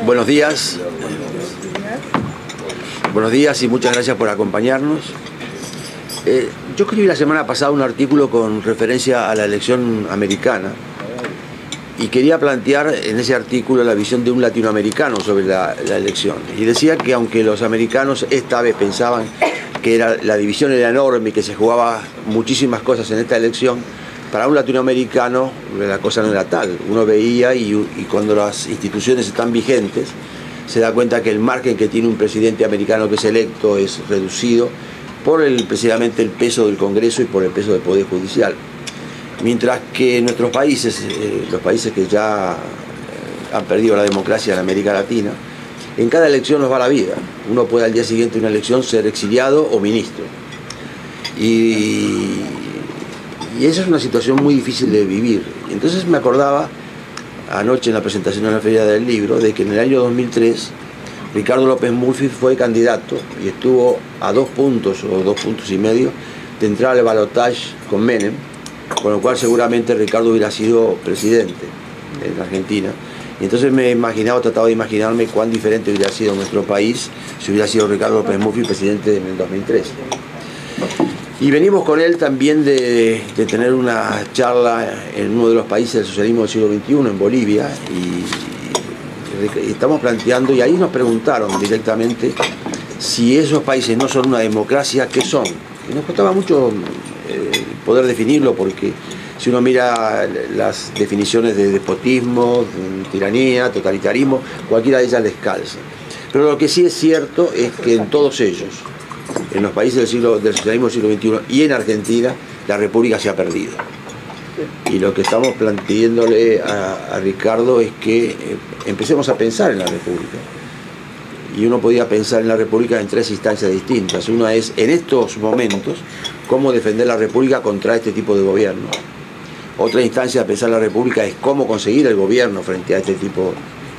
Buenos días. Buenos días y muchas gracias por acompañarnos. Yo escribí la semana pasada un artículo con referencia a la elección americana y quería plantear en ese artículo la visión de un latinoamericano sobre la elección. Y decía que aunque los americanos esta vez pensaban que la división era enorme y que se jugaba muchísimas cosas en esta elección, para un latinoamericano la cosa no era tal. Uno veía y cuando las instituciones están vigentes se da cuenta que el margen que tiene un presidente americano que es electo es reducido por precisamente el peso del Congreso y por el peso del Poder Judicial. Mientras que en nuestros países, los países que ya han perdido la democracia en América Latina, en cada elección nos va la vida. Uno puede al día siguiente de una elección ser exiliado o ministro. Y esa es una situación muy difícil de vivir. Entonces me acordaba, anoche en la presentación de la Feria del Libro, de que en el año 2003 Ricardo López Murphy fue candidato y estuvo a 2 puntos o 2 puntos y medio de entrar al balotaje con Menem, con lo cual seguramente Ricardo hubiera sido presidente en Argentina. Y entonces trataba de imaginarme cuán diferente hubiera sido nuestro país si hubiera sido Ricardo López Murphy presidente en el 2003. Y venimos con él también de tener una charla en uno de los países del socialismo del siglo XXI, en Bolivia, y estamos planteando, y ahí nos preguntaron directamente si esos países no son una democracia, ¿qué son? Y nos costaba mucho poder definirlo, porque si uno mira las definiciones de despotismo, tiranía, totalitarismo, cualquiera de ellas les calza. Pero lo que sí es cierto es que en todos ellos, en los países del socialismo del siglo XXI y en Argentina, la República se ha perdido. Y lo que estamos planteándole a Ricardo es que empecemos a pensar en la República. Y uno podía pensar en la República en 3 instancias distintas. Una es, en estos momentos, cómo defender la República contra este tipo de gobierno. Otra instancia de pensar en la República es cómo conseguir el gobierno frente a este tipo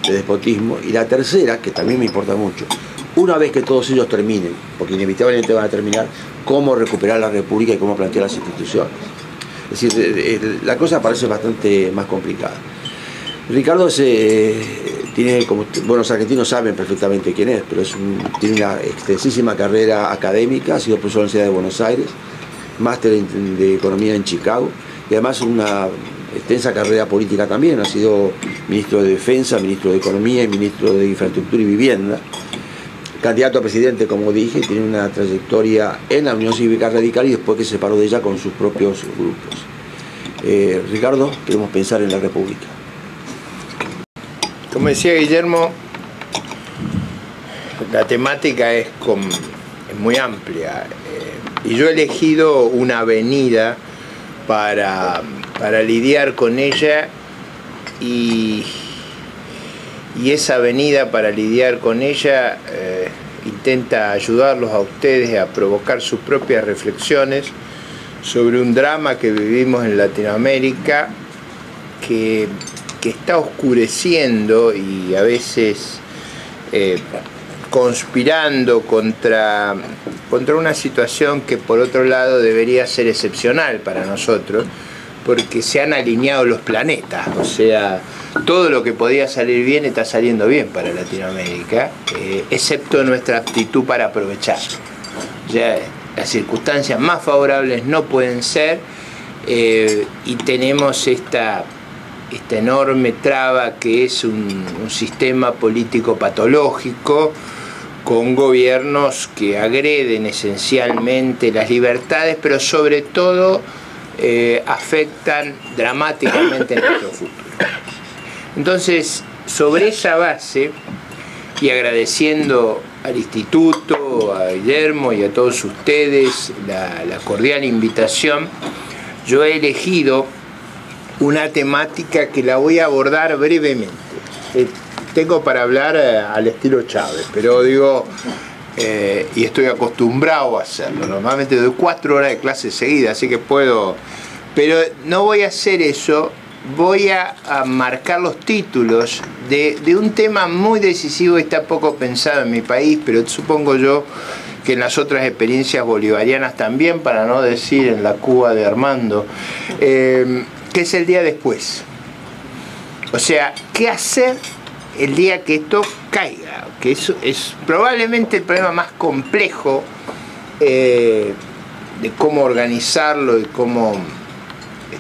de despotismo. Y la tercera, que también me importa mucho, una vez que todos ellos terminen, porque inevitablemente van a terminar, cómo recuperar la República y cómo plantear las instituciones. Es decir, la cosa parece bastante más complicada. Ricardo tiene, como buenos argentinos saben perfectamente quién es, pero tiene una extensísima carrera académica, ha sido profesor de la Universidad de Buenos Aires, máster de Economía en Chicago, y además una extensa carrera política también. Ha sido ministro de Defensa, ministro de Economía y ministro de Infraestructura y Vivienda. Candidato a presidente, como dije, tiene una trayectoria en la Unión Cívica Radical y después que se separó de ella con sus propios grupos. Ricardo, queremos pensar en la República. Como decía Guillermo, la temática es muy amplia y yo he elegido una avenida para lidiar con ella y esa avenida para lidiar con ella intenta ayudarlos a ustedes a provocar sus propias reflexiones sobre un drama que vivimos en Latinoamérica que está oscureciendo y a veces conspirando contra una situación que por otro lado debería ser excepcional para nosotros, porque se han alineado los planetas, o sea, todo lo que podía salir bien está saliendo bien para Latinoamérica, excepto nuestra aptitud para aprovecharlo. Ya las circunstancias más favorables no pueden ser y tenemos esta enorme traba que es un sistema político patológico con gobiernos que agreden esencialmente las libertades, pero sobre todo afectan dramáticamente nuestro futuro. Entonces, sobre esa base, y agradeciendo al Instituto, a Guillermo y a todos ustedes la cordial invitación, yo he elegido una temática que la voy a abordar brevemente. Tengo para hablar al estilo Chávez, pero digo, y estoy acostumbrado a hacerlo. Normalmente doy 4 horas de clase seguida, así que puedo, pero no voy a hacer eso. Voy a marcar los títulos de un tema muy decisivo y está poco pensado en mi país, pero supongo yo que en las otras experiencias bolivarianas también, para no decir en la Cuba de Armando, que es el día después. O sea, ¿qué hacer el día que esto caiga, que eso es probablemente el problema más complejo de cómo organizarlo y cómo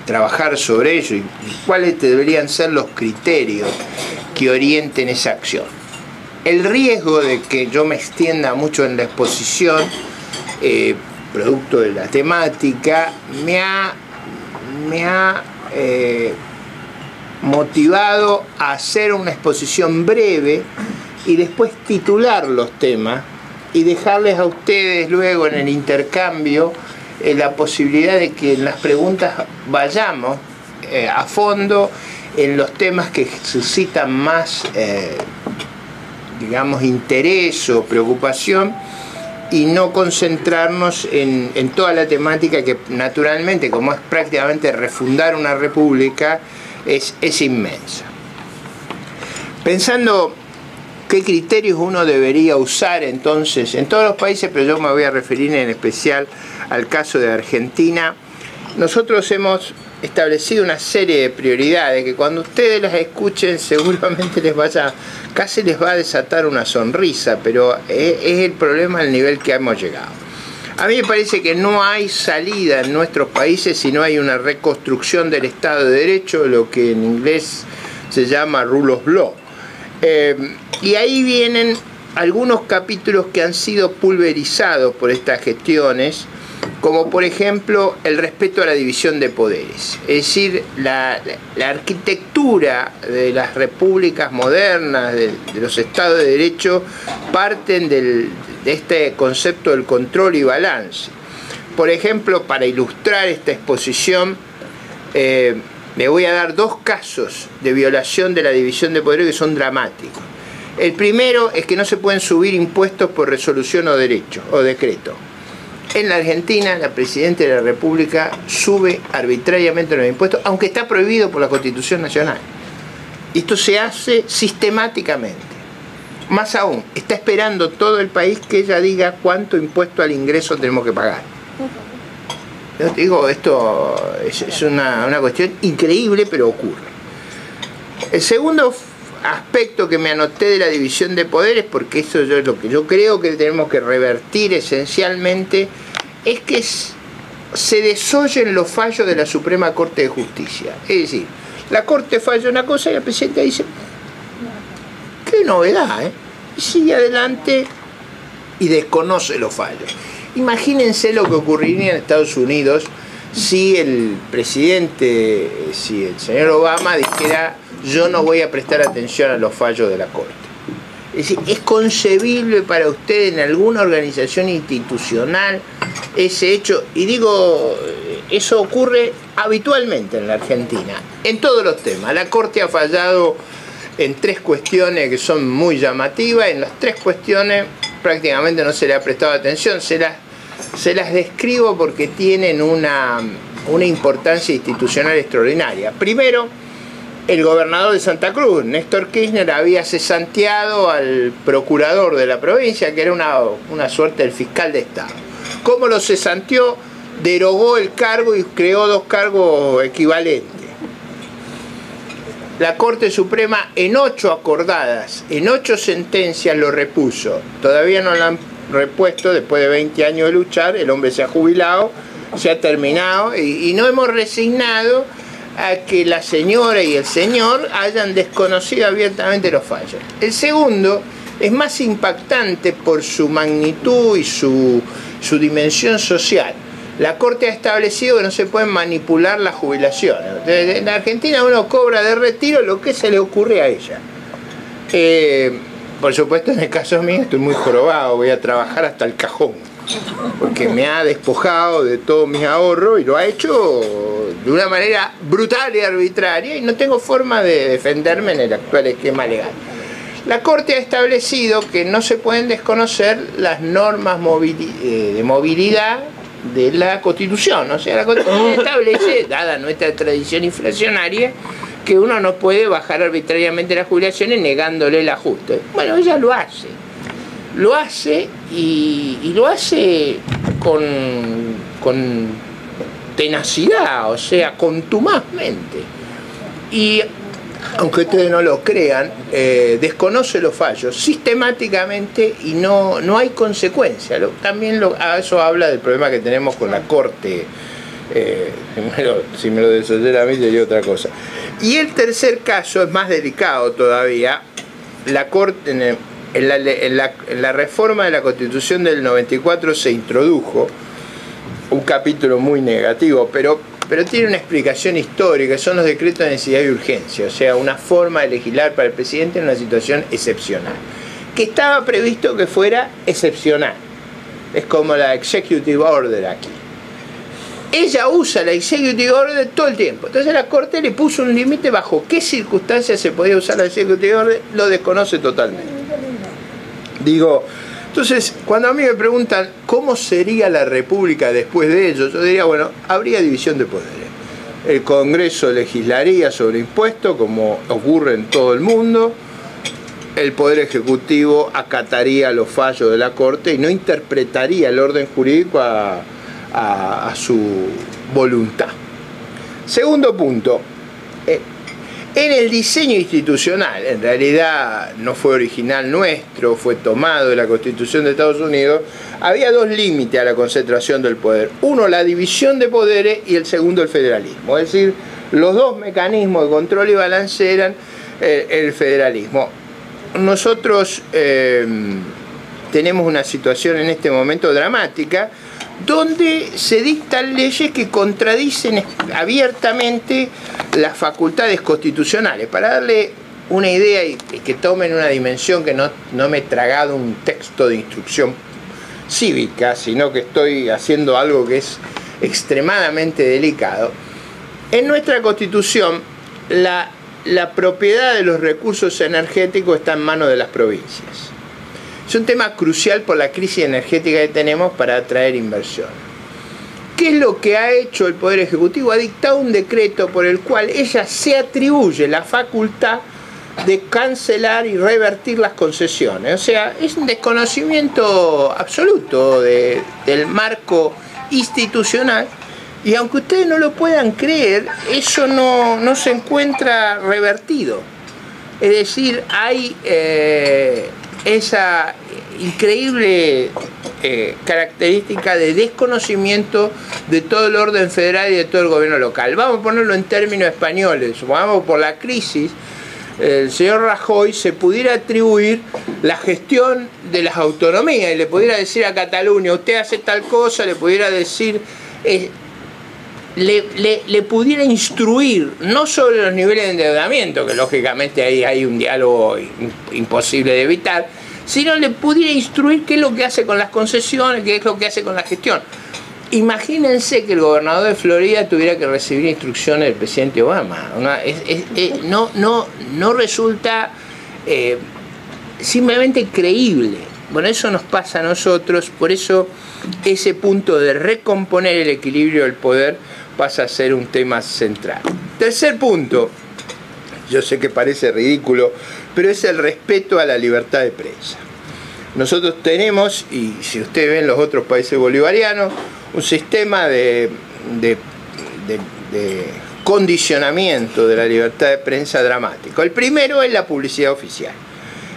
trabajar sobre ello y cuáles deberían ser los criterios que orienten esa acción. El riesgo de que yo me extienda mucho en la exposición, producto de la temática, me ha motivado a hacer una exposición breve y después titular los temas y dejarles a ustedes luego en el intercambio la posibilidad de que en las preguntas vayamos a fondo en los temas que suscitan más digamos interés o preocupación y no concentrarnos en toda la temática que naturalmente, como es prácticamente refundar una república, es inmensa. Pensando qué criterios uno debería usar entonces en todos los países, pero yo me voy a referir en especial al caso de Argentina, nosotros hemos establecido una serie de prioridades que cuando ustedes las escuchen seguramente casi les va a desatar una sonrisa, pero es el problema al nivel que hemos llegado. A mí me parece que no hay salida en nuestros países si no hay una reconstrucción del Estado de Derecho, lo que en inglés se llama rule of law. Y ahí vienen algunos capítulos que han sido pulverizados por estas gestiones, como por ejemplo el respeto a la división de poderes. Es decir, la arquitectura de las repúblicas modernas, de los estados de derecho, parten de este concepto del control y balance. Por ejemplo, para ilustrar esta exposición, me voy a dar dos casos de violación de la división de poderes que son dramáticos. El primero es que no se pueden subir impuestos por resolución o decreto. En la Argentina, la Presidenta de la República sube arbitrariamente los impuestos, aunque está prohibido por la Constitución Nacional. Esto se hace sistemáticamente. Más aún, está esperando todo el país que ella diga cuánto impuesto al ingreso tenemos que pagar. Yo digo, esto es una cuestión increíble, pero ocurre. El segundo aspecto que me anoté de la división de poderes, porque eso es lo que yo creo que tenemos que revertir esencialmente, es que se desoyen los fallos de la Suprema Corte de Justicia. Es decir, la Corte falla una cosa y el presidente dice, qué novedad, y sigue adelante y desconoce los fallos. Imagínense lo que ocurriría en Estados Unidos si el presidente, si el señor Obama dijera, yo no voy a prestar atención a los fallos de la Corte. Es decir, ¿es concebible para usted en alguna organización institucional ese hecho? Y digo, eso ocurre habitualmente en la Argentina, en todos los temas. La Corte ha fallado en tres cuestiones que son muy llamativas, en las tres cuestiones prácticamente no se le ha prestado atención, se las describo porque tienen una importancia institucional extraordinaria. Primero, el gobernador de Santa Cruz, Néstor Kirchner, había cesanteado al procurador de la provincia, que era una suerte del fiscal de Estado. ¿Cómo lo cesanteó? Derogó el cargo y creó dos cargos equivalentes. La Corte Suprema en 8 acordadas, en 8 sentencias lo repuso. Todavía no lo han repuesto después de 20 años de luchar, el hombre se ha jubilado, se ha terminado y no hemos resignado a que la señora y el señor hayan desconocido abiertamente los fallos. El segundo es más impactante por su magnitud y su dimensión social. La Corte ha establecido que no se pueden manipular las jubilaciones. En la Argentina uno cobra de retiro lo que se le ocurre a ella. Por supuesto, en el caso mío estoy muy jorobado, voy a trabajar hasta el cajón, porque me ha despojado de todos mis ahorros y lo ha hecho de una manera brutal y arbitraria y no tengo forma de defenderme en el actual esquema legal. La Corte ha establecido que no se pueden desconocer las normas de movilidad de la Constitución. O sea, la Constitución establece, dada nuestra tradición inflacionaria, que uno no puede bajar arbitrariamente las jubilaciones negándole el ajuste. Bueno, ella lo hace. Lo hace y lo hace con tenacidad, o sea, contumazmente. Y aunque ustedes no lo crean, desconoce los fallos sistemáticamente y no hay consecuencia. Eso habla del problema que tenemos con la Corte. Si me lo desoyera a mí sería otra cosa. Y el tercer caso es más delicado todavía. La Corte, en la reforma de la Constitución del 94 se introdujo un capítulo muy negativo, pero tiene una explicación histórica, son los decretos de necesidad y urgencia, o sea, una forma de legislar para el presidente en una situación excepcional, que estaba previsto que fuera excepcional. Es como la Executive Order aquí. Ella usa la Executive Order todo el tiempo. Entonces la Corte le puso un límite bajo qué circunstancias se podía usar la Executive Order, lo desconoce totalmente. Entonces, cuando a mí me preguntan cómo sería la República después de ello, yo diría, bueno, habría división de poderes. El Congreso legislaría sobre impuestos, como ocurre en todo el mundo. El Poder Ejecutivo acataría los fallos de la Corte y no interpretaría el orden jurídico a su voluntad. Segundo punto, en el diseño institucional, en realidad no fue original nuestro, fue tomado de la Constitución de Estados Unidos, había dos límites a la concentración del poder. Uno, la división de poderes, y el segundo, el federalismo. Es decir, los dos mecanismos de control y balance eran el federalismo. Nosotros tenemos una situación en este momento dramática, donde se dictan leyes que contradicen abiertamente las facultades constitucionales. Para darle una idea y que tomen una dimensión, que no me he tragado un texto de instrucción cívica, sino que estoy haciendo algo que es extremadamente delicado. En nuestra Constitución, la propiedad de los recursos energéticos está en manos de las provincias. Es un tema crucial por la crisis energética que tenemos para atraer inversión. ¿Qué es lo que ha hecho el Poder Ejecutivo? Ha dictado un decreto por el cual ella se atribuye la facultad de cancelar y revertir las concesiones. O sea, es un desconocimiento absoluto del marco institucional, y aunque ustedes no lo puedan creer, eso no se encuentra revertido. Es decir, hay esa increíble característica de desconocimiento de todo el orden federal y de todo el gobierno local. Vamos a ponerlo en términos españoles. Supongamos, por la crisis, el señor Rajoy se pudiera atribuir la gestión de las autonomías y le pudiera decir a Cataluña, usted hace tal cosa, le pudiera decir, le pudiera instruir, no sobre los niveles de endeudamiento, que lógicamente ahí hay un diálogo imposible de evitar, sino le pudiera instruir qué es lo que hace con las concesiones, qué es lo que hace con la gestión. Imagínense que el gobernador de Florida tuviera que recibir instrucciones del presidente Obama. No resulta simplemente creíble. Bueno, eso nos pasa a nosotros, por eso ese punto de recomponer el equilibrio del poder pasa a ser un tema central. Tercer punto, yo sé que parece ridículo, pero es el respeto a la libertad de prensa. Nosotros tenemos, y si ustedes ven los otros países bolivarianos, un sistema de condicionamiento de la libertad de prensa dramático. El primero es la publicidad oficial.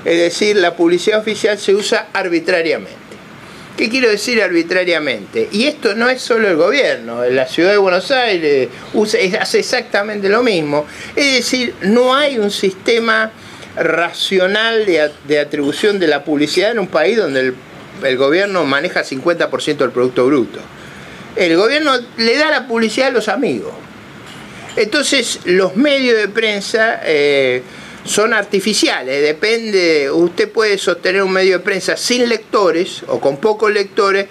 Es decir, la publicidad oficial se usa arbitrariamente. ¿Qué quiero decir arbitrariamente? Y esto no es solo el gobierno, la ciudad de Buenos Aires hace exactamente lo mismo. Es decir, no hay un sistema racional de atribución de la publicidad en un país donde el gobierno maneja 50% del Producto Bruto. El gobierno le da la publicidad a los amigos. Entonces, los medios de prensa son artificiales, depende, usted puede sostener un medio de prensa sin lectores o con pocos lectores,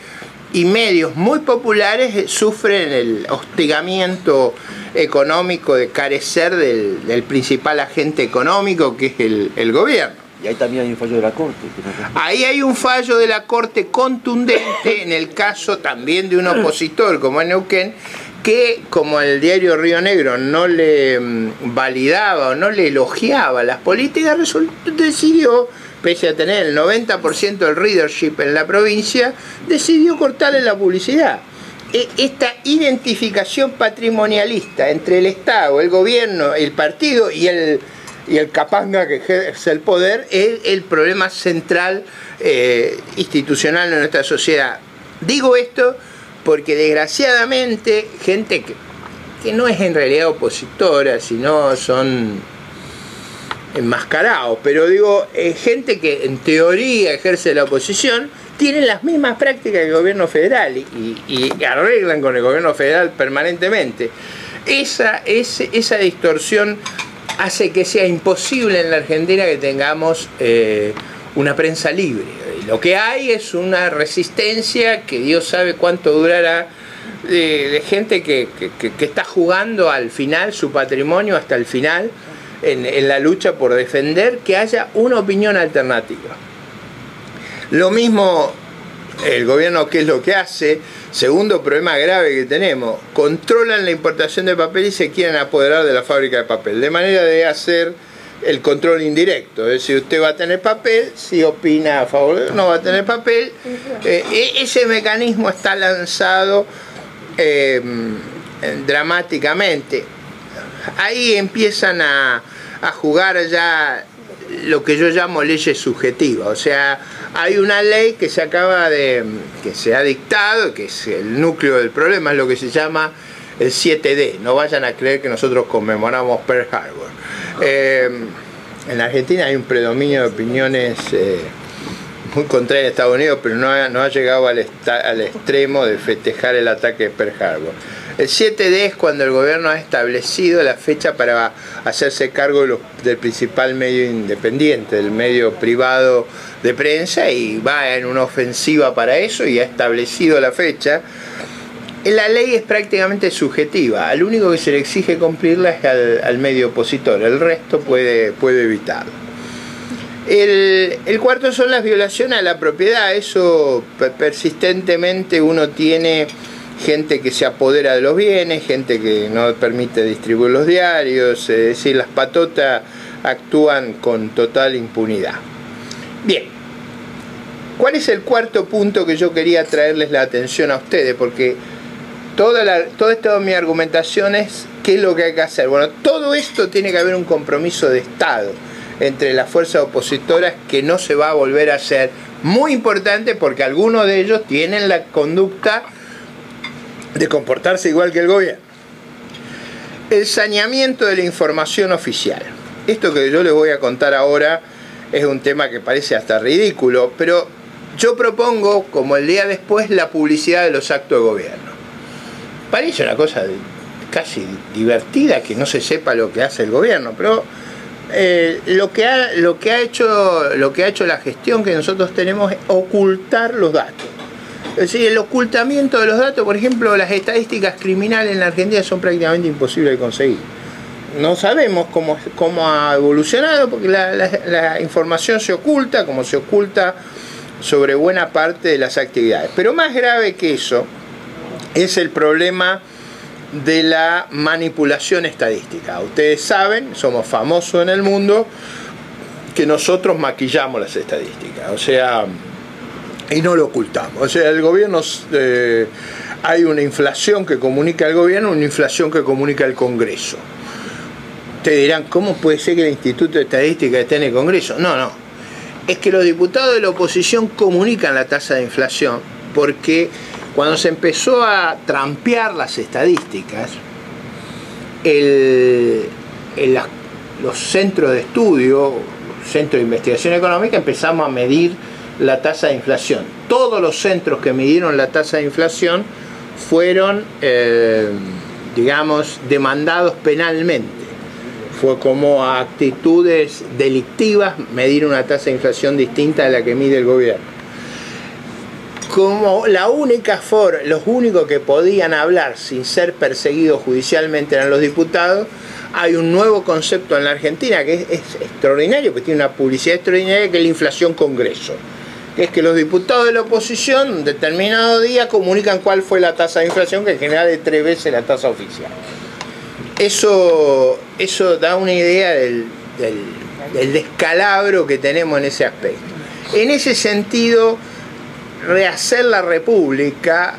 y medios muy populares sufren el hostigamiento económico de carecer del principal agente económico, que es el gobierno. Y ahí también hay un fallo de la Corte. Ahí hay un fallo de la Corte contundente en el caso también de un opositor como en Neuquén, que como el diario Río Negro no le validaba o no le elogiaba las políticas, decidió, pese a tener el 90% del readership en la provincia, decidió cortarle la publicidad. Esta identificación patrimonialista entre el Estado, el gobierno, el partido y el y el capanga que ejerce el poder es el problema central institucional de nuestra sociedad. Digo esto porque desgraciadamente gente que no es en realidad opositora, sino son enmascarados, pero digo, gente que en teoría ejerce la oposición, tienen las mismas prácticas que el gobierno federal y arreglan con el gobierno federal permanentemente. Esa distorsión hace que sea imposible en la Argentina que tengamos una prensa libre. Lo que hay es una resistencia que Dios sabe cuánto durará, de gente que está jugando al final su patrimonio hasta el final en la lucha por defender que haya una opinión alternativa. Lo mismo el gobierno, ¿qué es lo que hace? Segundo problema grave que tenemos: controlan la importación de papel y se quieren apoderar de la fábrica de papel, de manera de hacer el control indirecto. Es decir, usted va a tener papel, si opina a favor, no va a tener papel. Ese mecanismo está lanzado dramáticamente. Ahí empiezan a jugar ya lo que yo llamo leyes subjetivas. O sea, hay una ley que se ha dictado, que es el núcleo del problema, es lo que se llama el 7D. No vayan a creer que nosotros conmemoramos Pearl Harbor. En Argentina hay un predominio de opiniones muy contrarias a Estados Unidos, pero no ha llegado al extremo de festejar el ataque de Pearl Harbor. El 7D es cuando el gobierno ha establecido la fecha para hacerse cargo del principal medio independiente, del medio privado de prensa, y va en una ofensiva para eso y ha establecido la fecha. La ley es prácticamente subjetiva, al único que se le exige cumplirla es al medio opositor, el resto puede evitarlo. El cuarto son las violaciones a la propiedad. Eso persistentemente uno tiene gente que se apodera de los bienes, gente que no permite distribuir los diarios, es decir, las patotas actúan con total impunidad. Bien, ¿cuál es el cuarto punto que yo quería traerles la atención a ustedes? Porque toda mi argumentación es qué es lo que hay que hacer. Bueno, todo esto tiene que haber un compromiso de Estado entre las fuerzas opositoras que no se va a volver a hacer. Muy importante, porque algunos de ellos tienen la conducta de comportarse igual que el gobierno. El saneamiento de la información oficial. Esto que yo les voy a contar ahora es un tema que parece hasta ridículo, pero yo propongo, como el día después, la publicidad de los actos de gobierno. Parece una cosa casi divertida que no se sepa lo que hace el gobierno, pero lo que ha hecho la gestión que nosotros tenemos es ocultar los datos. Es decir, el ocultamiento de los datos. Por ejemplo, las estadísticas criminales en la Argentina son prácticamente imposibles de conseguir. No sabemos cómo ha evolucionado, porque la información se oculta, como se oculta sobre buena parte de las actividades. Pero más grave que eso es el problema de la manipulación estadística. Ustedes saben, somos famosos en el mundo, que nosotros maquillamos las estadísticas. O sea, y no lo ocultamos. O sea, el gobierno, hay una inflación que comunica el gobierno, una inflación que comunica el Congreso. Ustedes dirán, ¿cómo puede ser que el Instituto de Estadística esté en el Congreso? No. Es que los diputados de la oposición comunican la tasa de inflación, porque cuando se empezó a trampear las estadísticas, los centros de estudio, centros de investigación económica, empezamos a medir la tasa de inflación. Todos los centros que midieron la tasa de inflación fueron, digamos, demandados penalmente. Fue como actitudes delictivas medir una tasa de inflación distinta a la que mide el gobierno. Como los únicos que podían hablar sin ser perseguidos judicialmente eran los diputados, hay un nuevo concepto en la Argentina que es extraordinario, que tiene una publicidad extraordinaria, que es la inflación Congreso. Es que los diputados de la oposición un determinado día comunican cuál fue la tasa de inflación, que en general es 3 veces la tasa oficial. Eso da una idea del descalabro que tenemos en ese aspecto. En ese sentido, rehacer la República,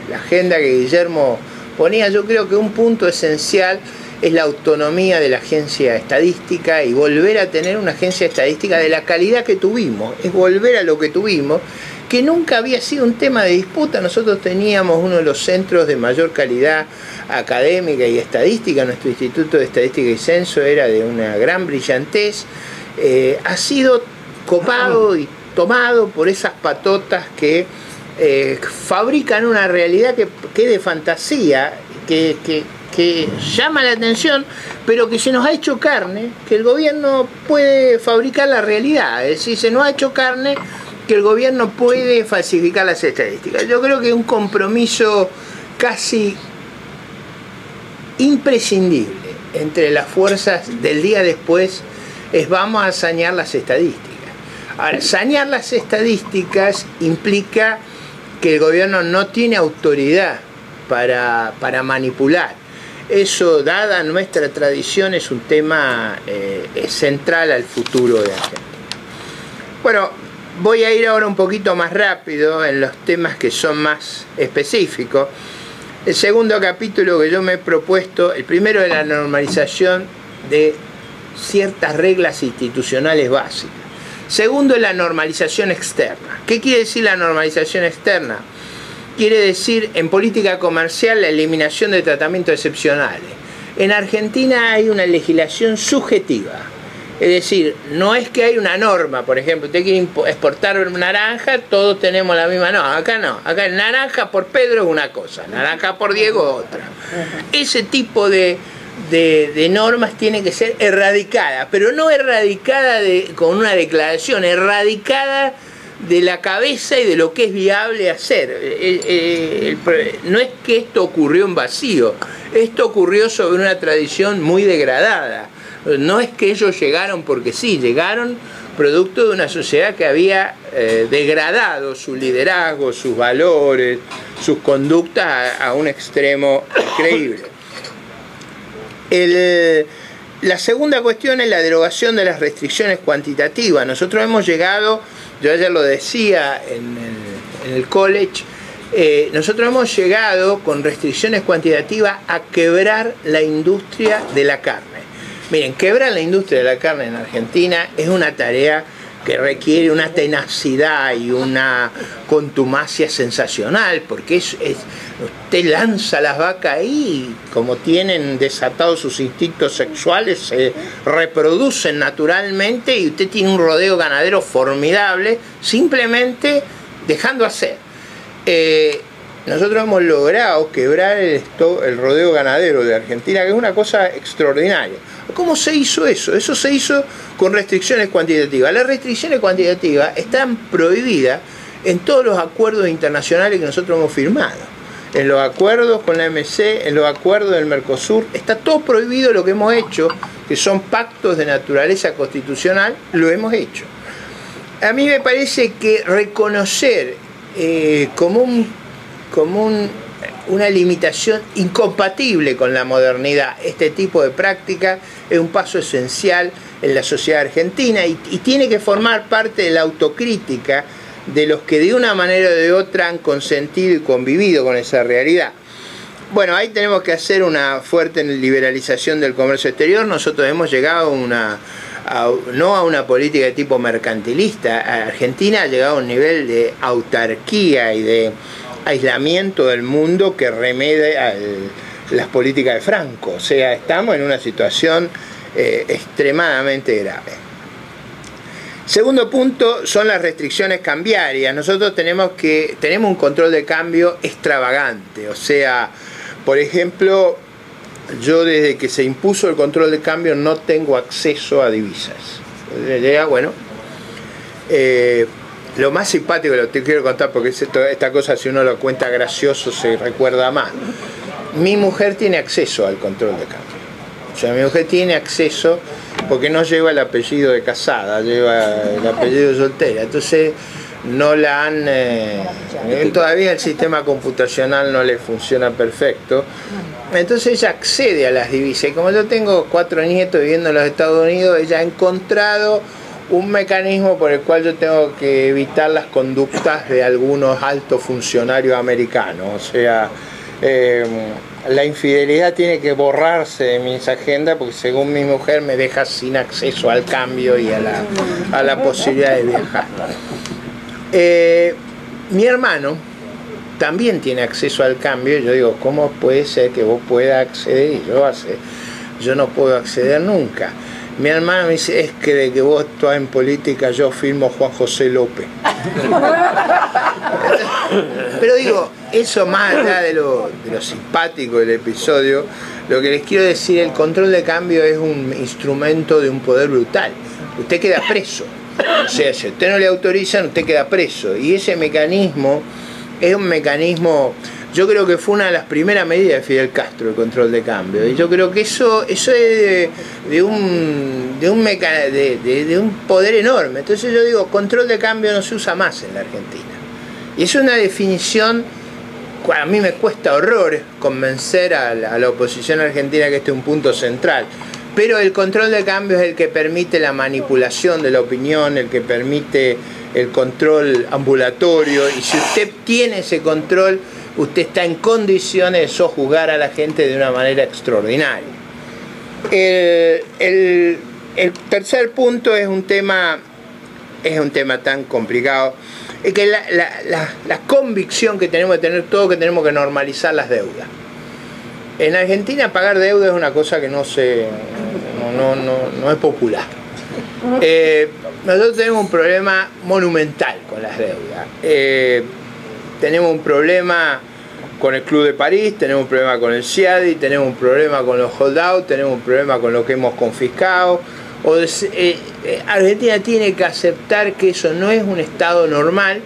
la agenda que Guillermo ponía, yo creo que un punto esencial es la autonomía de la agencia estadística y volver a tener una agencia estadística de la calidad que tuvimos, es volver a lo que tuvimos, que nunca había sido un tema de disputa. Nosotros teníamos uno de los centros de mayor calidad académica y estadística, nuestro Instituto de Estadística y Censo era de una gran brillantez, ha sido copado y tomado por esas patotas que fabrican una realidad que de fantasía, que llama la atención, pero que se nos ha hecho carne, que el gobierno puede fabricar la realidad, es decir, se nos ha hecho carne que el gobierno puede falsificar las estadísticas. Yo creo que un compromiso casi imprescindible entre las fuerzas del día después es vamos a sanear las estadísticas. Ahora, sanear las estadísticas implica que el gobierno no tiene autoridad para manipular. Eso, dada nuestra tradición, es un tema central al futuro de Argentina. Bueno, voy a ir ahora un poquito más rápido en los temas que son más específicos. El segundo capítulo que yo me he propuesto, el primero de la normalización de ciertas reglas institucionales básicas. Segundo, la normalización externa. ¿Qué quiere decir la normalización externa? Quiere decir, en política comercial, la eliminación de tratamientos excepcionales. En Argentina hay una legislación subjetiva. Es decir, no es que hay una norma, por ejemplo, usted quiere exportar naranja, todos tenemos la misma. No, acá no. Acá naranja por Pedro es una cosa, naranja por Diego otra. Ese tipo de normas tienen que ser erradicadas, pero no erradicadas con una declaración, erradicadas de la cabeza y de lo que es viable hacer. No es que esto ocurrió en vacío, esto ocurrió sobre una tradición muy degradada. No es que ellos llegaron porque sí, llegaron producto de una sociedad que había degradado su liderazgo, sus valores, sus conductas a un extremo increíble. La segunda cuestión es la derogación de las restricciones cuantitativas. Nosotros hemos llegado, yo ayer lo decía en el college, nosotros hemos llegado con restricciones cuantitativas a quebrar la industria de la carne. Miren, quebrar la industria de la carne en Argentina es una tarea que requiere una tenacidad y una contumacia sensacional, porque usted lanza las vacas ahí y como tienen desatados sus instintos sexuales, se reproducen naturalmente y usted tiene un rodeo ganadero formidable simplemente dejando hacer. Nosotros hemos logrado quebrar el rodeo ganadero de Argentina, que es una cosa extraordinaria. ¿Cómo se hizo eso? Eso se hizo con restricciones cuantitativas. Las restricciones cuantitativas están prohibidas en todos los acuerdos internacionales que nosotros hemos firmado. En los acuerdos con la OMC, en los acuerdos del Mercosur, está todo prohibido. Lo que hemos hecho, que son pactos de naturaleza constitucional, lo hemos hecho. A mí me parece que reconocer una limitación incompatible con la modernidad este tipo de práctica es un paso esencial en la sociedad argentina y tiene que formar parte de la autocrítica de los que de una manera o de otra han consentido y convivido con esa realidad. Bueno, ahí tenemos que hacer una fuerte liberalización del comercio exterior. Nosotros hemos llegado no a una política de tipo mercantilista. Argentina ha llegado a un nivel de autarquía y de aislamiento del mundo que remede a las políticas de Franco. O sea, estamos en una situación extremadamente grave. Segundo punto son las restricciones cambiarias. Nosotros tenemos un control de cambio extravagante. O sea, por ejemplo, yo desde que se impuso el control de cambio no tengo acceso a divisas. Bueno, lo más simpático que te quiero contar, porque esta cosa si uno lo cuenta gracioso se recuerda más. Mi mujer tiene acceso al control de cambio. O sea, mi mujer tiene acceso porque no lleva el apellido de casada, lleva el apellido de soltera. Entonces no la han... todavía el sistema computacional no le funciona perfecto. Entonces ella accede a las divisas. Y como yo tengo 4 nietos viviendo en los Estados Unidos, ella ha encontrado un mecanismo por el cual yo tengo que evitar las conductas de algunos altos funcionarios americanos. O sea, La infidelidad tiene que borrarse de mis agendas porque según mi mujer me deja sin acceso al cambio y a la posibilidad de viajar. Mi hermano también tiene acceso al cambio y yo digo, ¿cómo puede ser que vos puedas acceder? Y yo no puedo acceder nunca. Mi hermano me dice, es que de que vos estás en política yo firmo Juan José López. Pero digo, eso más allá de lo simpático del episodio, lo que les quiero decir, el control de cambio es un instrumento de un poder brutal. Usted queda preso. O sea, si usted no le autorizan, usted queda preso. Y ese mecanismo es un mecanismo, yo creo que fue una de las primeras medidas de Fidel Castro, el control de cambio. Y yo creo que eso es de un poder enorme. Entonces yo digo, control de cambio no se usa más en la Argentina. Y es una definición, a mí me cuesta horrores convencer a la oposición argentina que este es un punto central. Pero el control de cambio es el que permite la manipulación de la opinión, el que permite el control ambulatorio, y si usted tiene ese control, usted está en condiciones de sojuzgar a la gente de una manera extraordinaria. El tercer punto es un tema tan complicado, es que la convicción que tenemos de tener todos, que tenemos que normalizar las deudas. En Argentina pagar deuda es una cosa que no es popular. Nosotros tenemos un problema monumental con las deudas. Tenemos un problema con el Club de París, tenemos un problema con el CIADI, tenemos un problema con los holdouts, tenemos un problema con lo que hemos confiscado. Argentina tiene que aceptar que eso no es un estado normal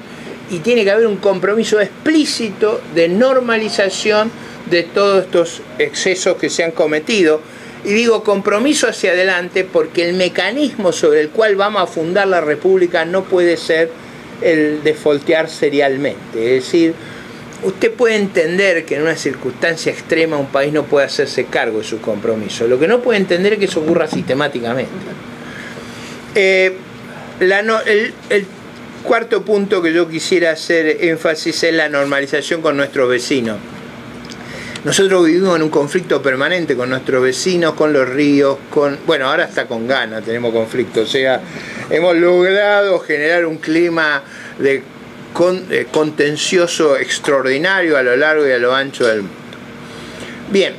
y tiene que haber un compromiso explícito de normalización de todos estos excesos que se han cometido. Y digo compromiso hacia adelante porque el mecanismo sobre el cual vamos a fundar la República no puede ser el defaultear serialmente. Es decir, usted puede entender que en una circunstancia extrema un país no puede hacerse cargo de sus compromisos. Lo que no puede entender es que eso ocurra sistemáticamente. El cuarto punto que yo quisiera hacer énfasis es la normalización con nuestros vecinos. Nosotros vivimos en un conflicto permanente con nuestros vecinos, con los ríos, bueno, ahora hasta con Ghana tenemos conflicto. O sea, hemos logrado generar un clima de contencioso extraordinario a lo largo y a lo ancho del mundo. Bien,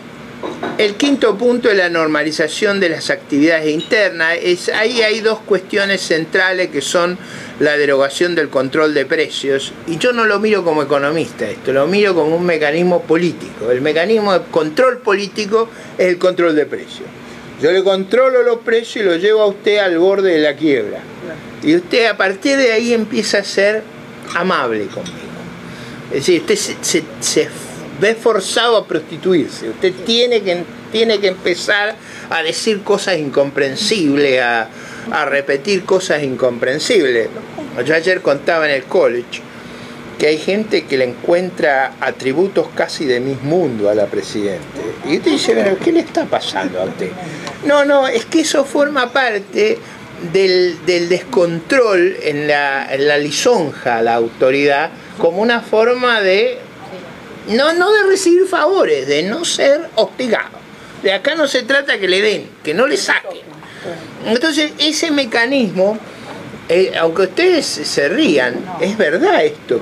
el quinto punto es la normalización de las actividades internas. Ahí hay dos cuestiones centrales que son la derogación del control de precios, y yo no lo miro como economista esto, lo miro como un mecanismo político. El mecanismo de control político es el control de precios. Yo le controlo los precios y lo llevo a usted al borde de la quiebra. Y usted a partir de ahí empieza a ser amable conmigo. Es decir, usted se ve forzado a prostituirse. Usted tiene que empezar a decir cosas incomprensibles, a repetir cosas incomprensibles. Yo ayer contaba en el college que hay gente que le encuentra atributos casi de Miss Mundo a la presidenta. Y usted dice, bueno, ¿qué le está pasando a usted? No, es que eso forma parte del descontrol en la lisonja a la autoridad como una forma de no de recibir favores, de no ser hostigado. De acá no se trata que le den, que no le saquen. Entonces ese mecanismo, aunque ustedes se rían, es verdad esto,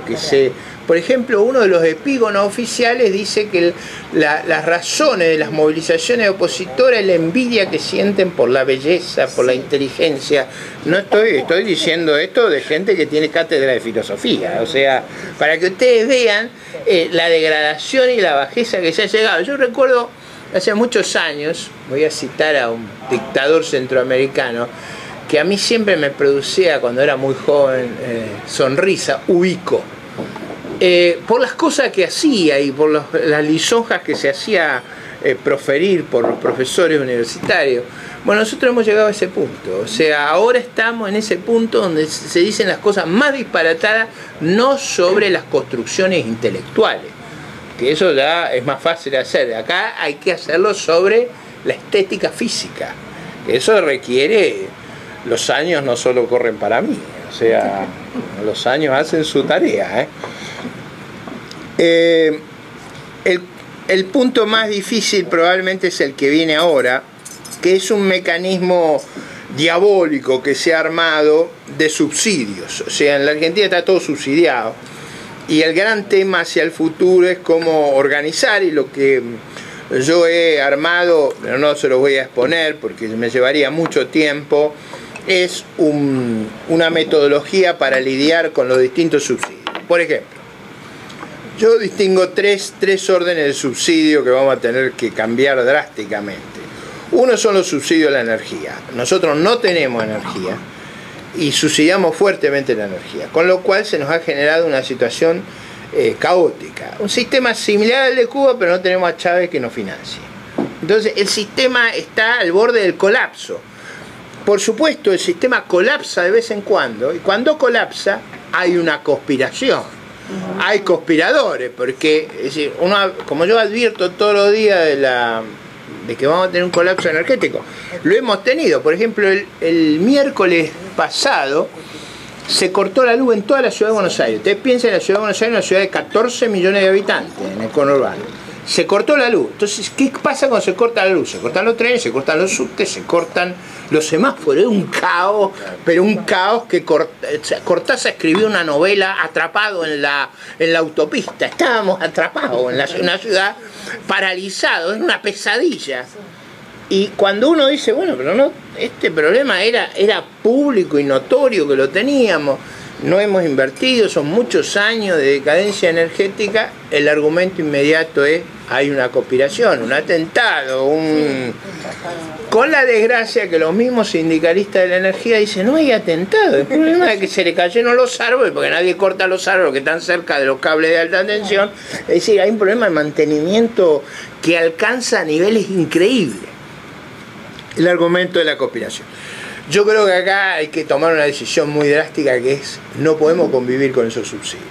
por ejemplo, uno de los epígonos oficiales dice que las razones de las movilizaciones opositoras es la envidia que sienten por la belleza, por la inteligencia. No estoy diciendo esto de gente que tiene cátedra de filosofía, o sea, para que ustedes vean la degradación y la bajeza que se ha llegado. Yo recuerdo hace muchos años, voy a citar a un dictador centroamericano que a mí siempre me producía, cuando era muy joven, sonrisa, Ubico. Por las cosas que hacía y por las lisonjas que se hacía proferir por los profesores universitarios. Bueno, nosotros hemos llegado a ese punto. O sea, ahora estamos en ese punto donde se dicen las cosas más disparatadas, no sobre las construcciones intelectuales, que eso ya es más fácil de hacer. Acá hay que hacerlo sobre la estética física. Eso requiere, los años no solo corren para mí, o sea, los años hacen su tarea. El punto más difícil probablemente es el que viene ahora, que es un mecanismo diabólico que se ha armado de subsidios. O sea, en la Argentina está todo subsidiado. Y el gran tema hacia el futuro es cómo organizar, y lo que yo he armado, pero no se lo voy a exponer porque me llevaría mucho tiempo, es una metodología para lidiar con los distintos subsidios. Por ejemplo, yo distingo tres órdenes de subsidio que vamos a tener que cambiar drásticamente. Uno son los subsidios a la energía. Nosotros no tenemos energía y subsidiamos fuertemente la energía, con lo cual se nos ha generado una situación caótica. Un sistema similar al de Cuba, pero no tenemos a Chávez que nos financie. Entonces el sistema está al borde del colapso. Por supuesto, el sistema colapsa de vez en cuando, y cuando colapsa hay una conspiración. Hay conspiradores, porque es decir, como yo advierto todos los días de que vamos a tener un colapso energético, lo hemos tenido. Por ejemplo, el miércoles pasado se cortó la luz en toda la ciudad de Buenos Aires. Ustedes piensan en la ciudad de Buenos Aires, una ciudad de 14 millones de habitantes en el conurbano. Se cortó la luz. Entonces, ¿qué pasa cuando se corta la luz? Se cortan los trenes, se cortan los subtes, se cortan los semáforos. Es un caos, pero un caos que Cortázar escribió una novela atrapado en la autopista. Estábamos atrapados en una ciudad paralizados, es una pesadilla. Y cuando uno dice, bueno, pero no, este problema era público y notorio que lo teníamos, no hemos invertido, son muchos años de decadencia energética, el argumento inmediato es, hay una conspiración, un atentado, con la desgracia que los mismos sindicalistas de la energía dicen, no hay atentado, el problema es que se le cayeron los árboles, porque nadie corta los árboles que están cerca de los cables de alta tensión, es decir, hay un problema de mantenimiento que alcanza niveles increíbles. El argumento de la conspiración. Yo creo que acá hay que tomar una decisión muy drástica, que es, no podemos convivir con esos subsidios.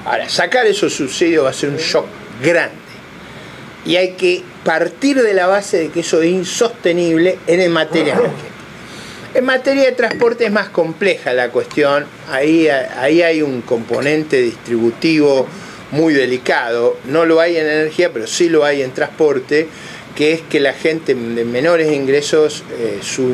Ahora, sacar esos subsidios va a ser un shock grande. Y hay que partir de la base de que eso es insostenible en materia energética. En materia de transporte es más compleja la cuestión. Ahí hay un componente distributivo muy delicado. No lo hay en energía, pero sí lo hay en transporte, que es que la gente de menores ingresos, su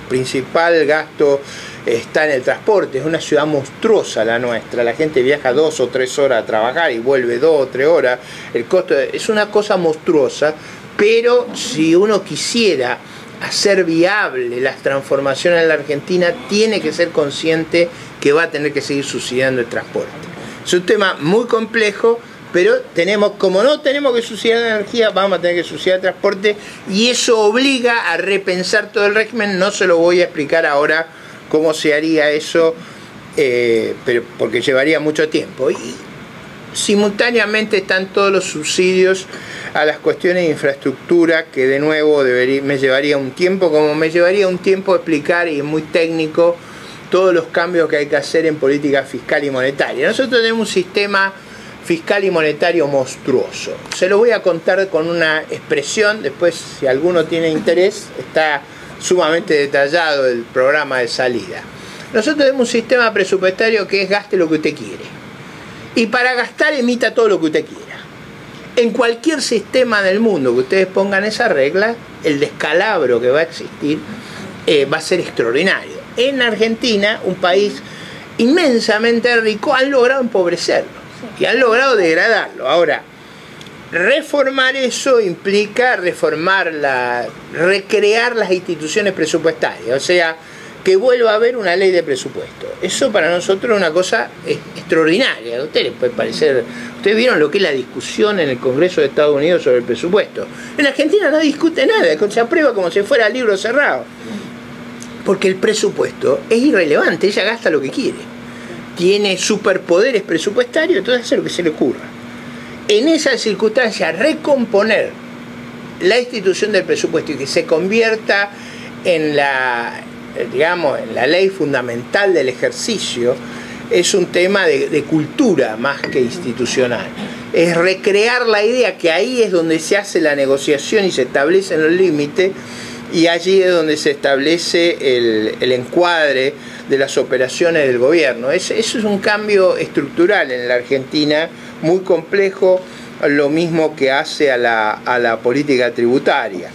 principal gasto está en el transporte. Es una ciudad monstruosa la nuestra, la gente viaja 2 o 3 horas a trabajar y vuelve 2 o 3 horas, el costo es una cosa monstruosa, pero si uno quisiera hacer viable las transformaciones en la Argentina, tiene que ser consciente que va a tener que seguir subsidiando el transporte. Es un tema muy complejo, pero como no tenemos que subsidiar la energía, vamos a tener que subsidiar el transporte, y eso obliga a repensar todo el régimen. No se lo voy a explicar ahora cómo se haría eso, pero porque llevaría mucho tiempo. Y simultáneamente están todos los subsidios a las cuestiones de infraestructura, que de nuevo me llevaría un tiempo, como me llevaría un tiempo explicar, y es muy técnico, todos los cambios que hay que hacer en política fiscal y monetaria. Nosotros tenemos un sistema fiscal y monetario monstruoso. Se lo voy a contar con una expresión, después si alguno tiene interés, está sumamente detallado el programa de salida. Nosotros tenemos un sistema presupuestario que es gaste lo que usted quiere. Y para gastar emita todo lo que usted quiera. En cualquier sistema del mundo que ustedes pongan esa regla, el descalabro que va a existir va a ser extraordinario. En Argentina, un país inmensamente rico, han logrado empobrecerlo y han logrado degradarlo. Ahora, reformar eso implica recrear las instituciones presupuestarias, o sea, que vuelva a haber una ley de presupuesto. Eso para nosotros es una cosa extraordinaria. A ustedes les puede parecer, ustedes vieron lo que es la discusión en el Congreso de Estados Unidos sobre el presupuesto. En Argentina no discute nada, se aprueba como si fuera libro cerrado, porque el presupuesto es irrelevante, ella gasta lo que quiere. Tiene superpoderes presupuestarios, entonces hace lo que se le ocurra. En esa circunstancia, recomponer la institución del presupuesto y que se convierta en la ley fundamental del ejercicio, es un tema de cultura más que institucional. Es recrear la idea que ahí es donde se hace la negociación y se establecen los límites, y allí es donde se establece el encuadre de las operaciones del gobierno. Eso es un cambio estructural en la Argentina, muy complejo, lo mismo que hace a la política tributaria.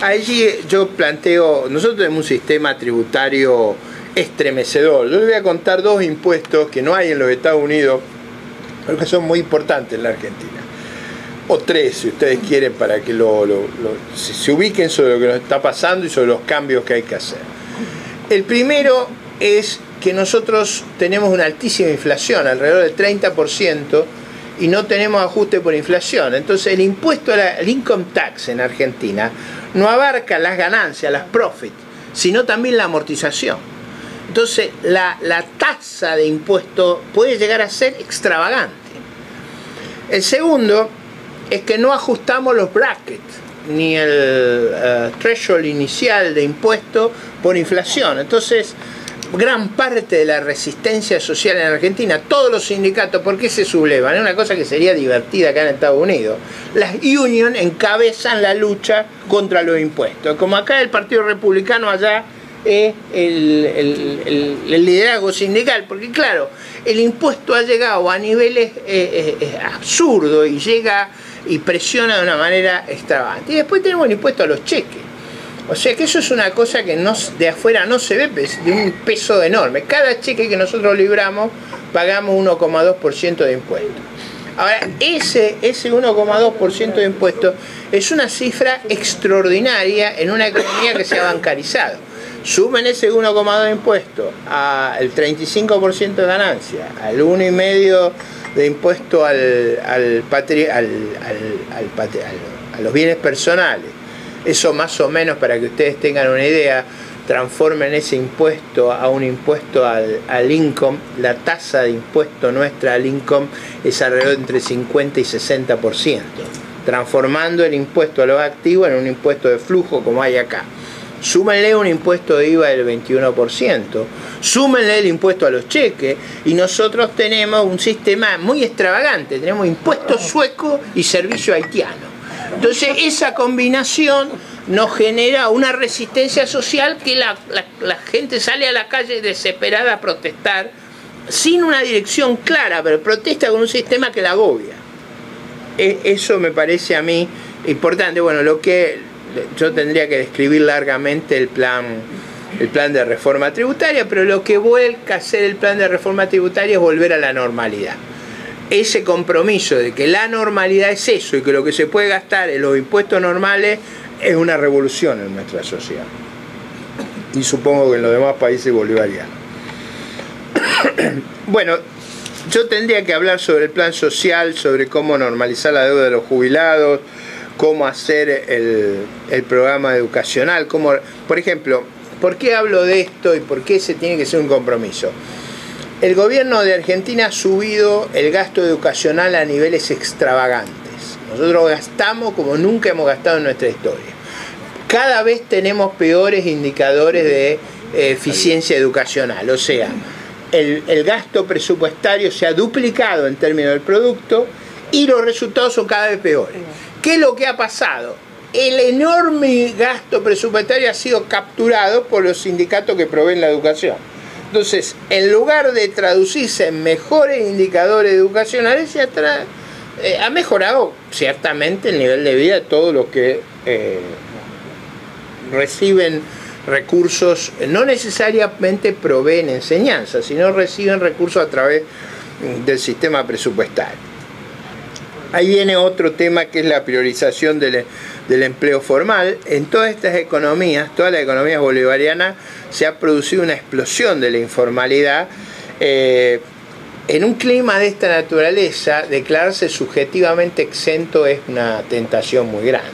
Allí yo planteo, nosotros tenemos un sistema tributario estremecedor. Yo les voy a contar dos impuestos que no hay en los Estados Unidos, pero que son muy importantes en la Argentina. O tres, si ustedes quieren, para que se ubiquen sobre lo que nos está pasando y sobre los cambios que hay que hacer. El primero es que nosotros tenemos una altísima inflación, alrededor del 30%, y no tenemos ajuste por inflación. Entonces el impuesto al income tax en Argentina no abarca las ganancias, las profits, sino también la amortización. Entonces la tasa de impuesto puede llegar a ser extravagante. El segundo es que no ajustamos los brackets ni el threshold inicial de impuesto por inflación. Entonces gran parte de la resistencia social en Argentina, todos los sindicatos, ¿por qué se sublevan? Es una cosa que sería divertida acá en Estados Unidos. Las unions encabezan la lucha contra los impuestos. Como acá el Partido Republicano, allá es el liderazgo sindical, porque claro, el impuesto ha llegado a niveles absurdos y llega y presiona de una manera extravagante. Y después tenemos el impuesto a los cheques. O sea que eso es una cosa que de afuera no se ve, de un peso enorme. Cada cheque que nosotros libramos pagamos 1,2% de impuestos. Ahora, ese 1,2% de impuestos es una cifra extraordinaria en una economía que se ha bancarizado. Sumen ese 1,2% de impuesto al 35% de ganancia, al 1,5% de impuesto a los bienes personales. Eso más o menos, para que ustedes tengan una idea, transformen ese impuesto a un impuesto al income. La tasa de impuesto nuestra al income es alrededor de entre 50 y 60%, transformando el impuesto a los activos en un impuesto de flujo como hay acá. Súmenle un impuesto de IVA del 21%, súmenle el impuesto a los cheques, y nosotros tenemos un sistema muy extravagante. Tenemos impuestos suecos y servicio haitiano. Entonces esa combinación nos genera una resistencia social que la gente sale a la calle desesperada a protestar sin una dirección clara, pero protesta con un sistema que la agobia. Eso me parece a mí importante. Bueno, lo que yo tendría que describir largamente el plan de reforma tributaria, pero lo que vuelca a hacer el plan de reforma tributaria es volver a la normalidad. Ese compromiso de que la normalidad es eso y que lo que se puede gastar en los impuestos normales es una revolución en nuestra sociedad. Y supongo que en los demás países bolivarianos. Bueno, yo tendría que hablar sobre el plan social, sobre cómo normalizar la deuda de los jubilados, cómo hacer el programa educacional, cómo, por ejemplo, ¿por qué hablo de esto y por qué ese tiene que ser un compromiso? El gobierno de Argentina ha subido el gasto educacional a niveles extravagantes. Nosotros gastamos como nunca hemos gastado en nuestra historia. Cada vez tenemos peores indicadores de eficiencia educacional. O sea, el gasto presupuestario se ha duplicado en términos del producto y los resultados son cada vez peores. ¿Qué es lo que ha pasado? El enorme gasto presupuestario ha sido capturado por los sindicatos que proveen la educación. Entonces, en lugar de traducirse en mejores indicadores educacionales, ha mejorado ciertamente el nivel de vida de todos los que reciben recursos, no necesariamente proveen enseñanza, sino reciben recursos a través del sistema presupuestario. Ahí viene otro tema, que es la priorización del empleo formal. En todas estas economías, todas las economías bolivarianas, se ha producido una explosión de la informalidad. En un clima de esta naturaleza, declararse subjetivamente exento es una tentación muy grande.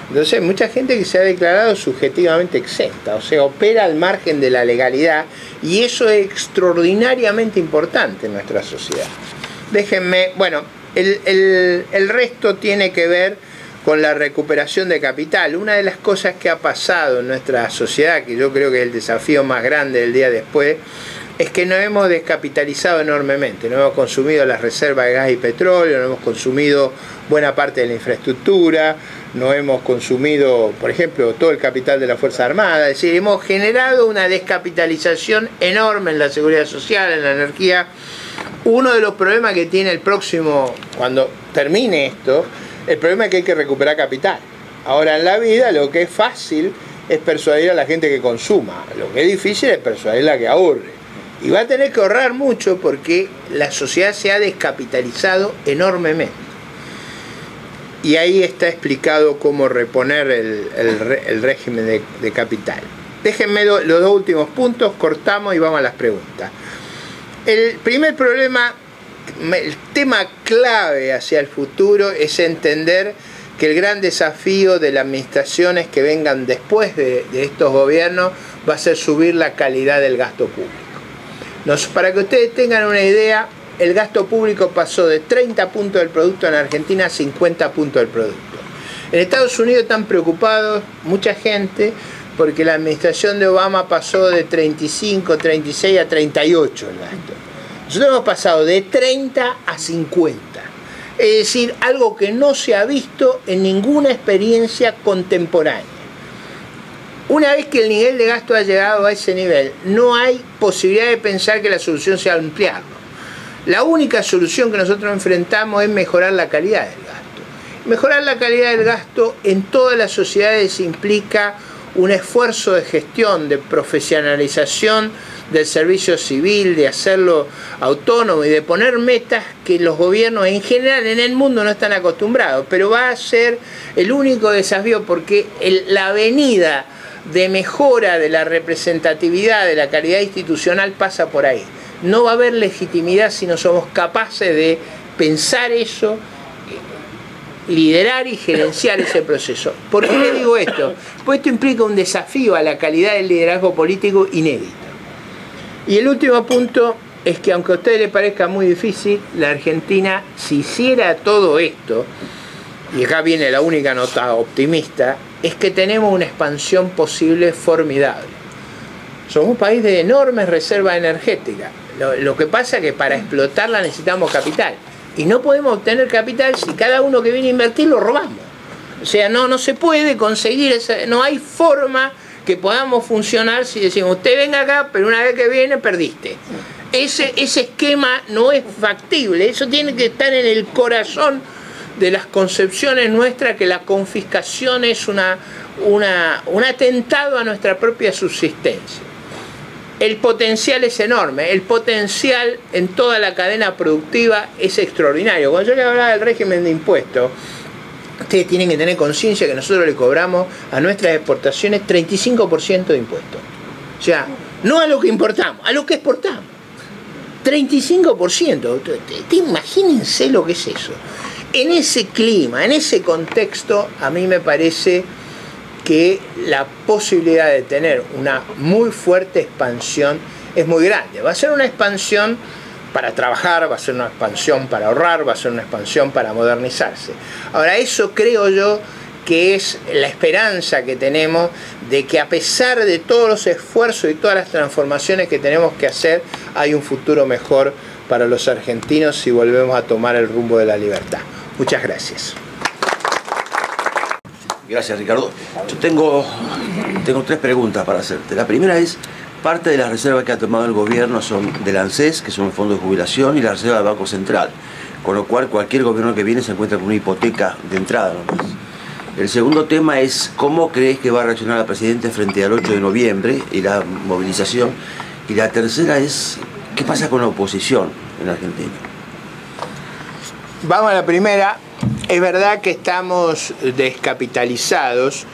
Entonces hay mucha gente que se ha declarado subjetivamente exenta, o sea, opera al margen de la legalidad, y eso es extraordinariamente importante en nuestra sociedad. Déjenme, bueno, el resto tiene que ver con la recuperación de capital. Una de las cosas que ha pasado en nuestra sociedad, que yo creo que es el desafío más grande del día después, es que nos hemos descapitalizado enormemente. No hemos consumido las reservas de gas y petróleo, no hemos consumido buena parte de la infraestructura, no hemos consumido, por ejemplo, todo el capital de la Fuerza Armada. Es decir, hemos generado una descapitalización enorme en la seguridad social, en la energía, Uno de los problemas que tiene el próximo, cuando termine esto, el problema es que hay que recuperar capital. Ahora, en la vida lo que es fácil es persuadir a la gente que consuma, lo que es difícil es persuadirla que ahorre. Y va a tener que ahorrar mucho porque la sociedad se ha descapitalizado enormemente. Y ahí está explicado cómo reponer el régimen de capital. Déjenme los dos últimos puntos, cortamos y vamos a las preguntas. El primer problema, el tema clave hacia el futuro es entender que el gran desafío de las administraciones que vengan después de estos gobiernos va a ser subir la calidad del gasto público. Para que ustedes tengan una idea, el gasto público pasó de 30 puntos del producto en Argentina a 50 puntos del producto. En Estados Unidos están preocupados mucha gente porque la administración de Obama pasó de 35, 36 a 38 el gasto. Nosotros hemos pasado de 30 a 50. Es decir, algo que no se ha visto en ninguna experiencia contemporánea. Una vez que el nivel de gasto ha llegado a ese nivel, no hay posibilidad de pensar que la solución sea ampliarlo. La única solución que nosotros enfrentamos es mejorar la calidad del gasto. Mejorar la calidad del gasto en todas las sociedades implica un esfuerzo de gestión, de profesionalización del servicio civil, de hacerlo autónomo y de poner metas que los gobiernos en general en el mundo no están acostumbrados, pero va a ser el único desafío porque la avenida de mejora de la representatividad, de la calidad institucional pasa por ahí. No va a haber legitimidad si no somos capaces de pensar eso, liderar y gerenciar ese proceso. ¿Por qué le digo esto? Pues esto implica un desafío a la calidad del liderazgo político inédito. Y el último punto es que aunque a ustedes les parezca muy difícil, la Argentina, si hiciera todo esto, y acá viene la única nota optimista, es que tenemos una expansión posible formidable. Somos un país de enormes reservas energéticas. Lo que pasa es que para explotarla necesitamos capital. Y no podemos obtener capital si cada uno que viene a invertir lo robamos. O sea, no se puede conseguir, no hay forma que podamos funcionar si decimos, usted venga acá, pero una vez que viene perdiste. Ese esquema no es factible, eso tiene que estar en el corazón de las concepciones nuestras, que la confiscación es un atentado a nuestra propia subsistencia. El potencial es enorme, el potencial en toda la cadena productiva es extraordinario. Cuando yo le hablaba del régimen de impuestos, ustedes tienen que tener conciencia que nosotros le cobramos a nuestras exportaciones 35% de impuestos. O sea, no a lo que importamos, a lo que exportamos. 35%. Imagínense lo que es eso. En ese clima, en ese contexto, a mí me parece que la posibilidad de tener una muy fuerte expansión es muy grande. Va a ser una expansión para trabajar, va a ser una expansión para ahorrar, va a ser una expansión para modernizarse. Ahora, eso creo yo que es la esperanza que tenemos de que a pesar de todos los esfuerzos y todas las transformaciones que tenemos que hacer, hay un futuro mejor para los argentinos si volvemos a tomar el rumbo de la libertad. Muchas gracias. Gracias, Ricardo. Yo tengo 3 preguntas para hacerte. La primera es, parte de las reservas que ha tomado el gobierno son del ANSES, que son un fondo de jubilación, y la reserva del Banco Central, con lo cual cualquier gobierno que viene se encuentra con una hipoteca de entrada nomás. El segundo tema es, ¿cómo crees que va a reaccionar la Presidenta frente al 8 de noviembre y la movilización? Y la tercera es, ¿qué pasa con la oposición en Argentina? Vamos a la primera. Es verdad que estamos descapitalizados,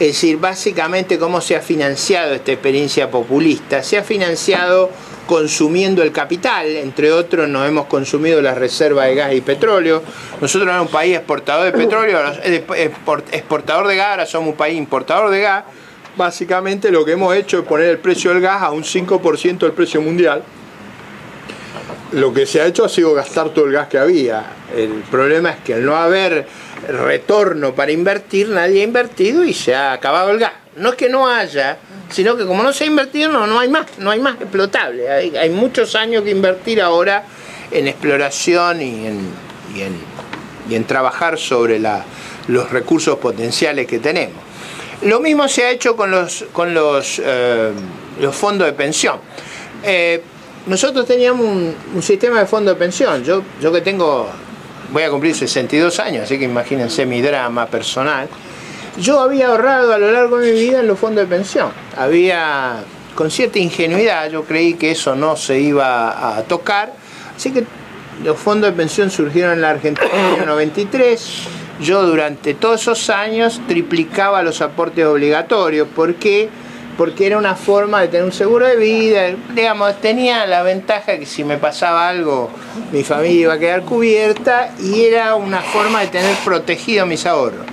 es decir, básicamente cómo se ha financiado esta experiencia populista. Se ha financiado consumiendo el capital, entre otros nos hemos consumido las reservas de gas y petróleo. Nosotros éramos un país exportador de petróleo, exportador de gas, ahora somos un país importador de gas. Básicamente lo que hemos hecho es poner el precio del gas a un 5% del precio mundial. Lo que se ha hecho ha sido gastar todo el gas que había. El problema es que al no haber retorno para invertir, nadie ha invertido y se ha acabado el gas. No es que no haya, sino que como no se ha invertido, no hay más explotable. Hay muchos años que invertir ahora en exploración y en trabajar sobre los recursos potenciales que tenemos. Lo mismo se ha hecho con los fondos de pensión. nosotros teníamos un sistema de fondo de pensión. Yo que voy a cumplir 62 años, así que imagínense mi drama personal. Yo había ahorrado a lo largo de mi vida en los fondos de pensión. Con cierta ingenuidad, yo creí que eso no se iba a tocar, así que los fondos de pensión surgieron en la Argentina en el año 93. Yo durante todos esos años triplicaba los aportes obligatorios. ¿Por qué? Porque era una forma de tener un seguro de vida. Digamos, tenía la ventaja que si me pasaba algo, mi familia iba a quedar cubierta, y era una forma de tener protegido mis ahorros.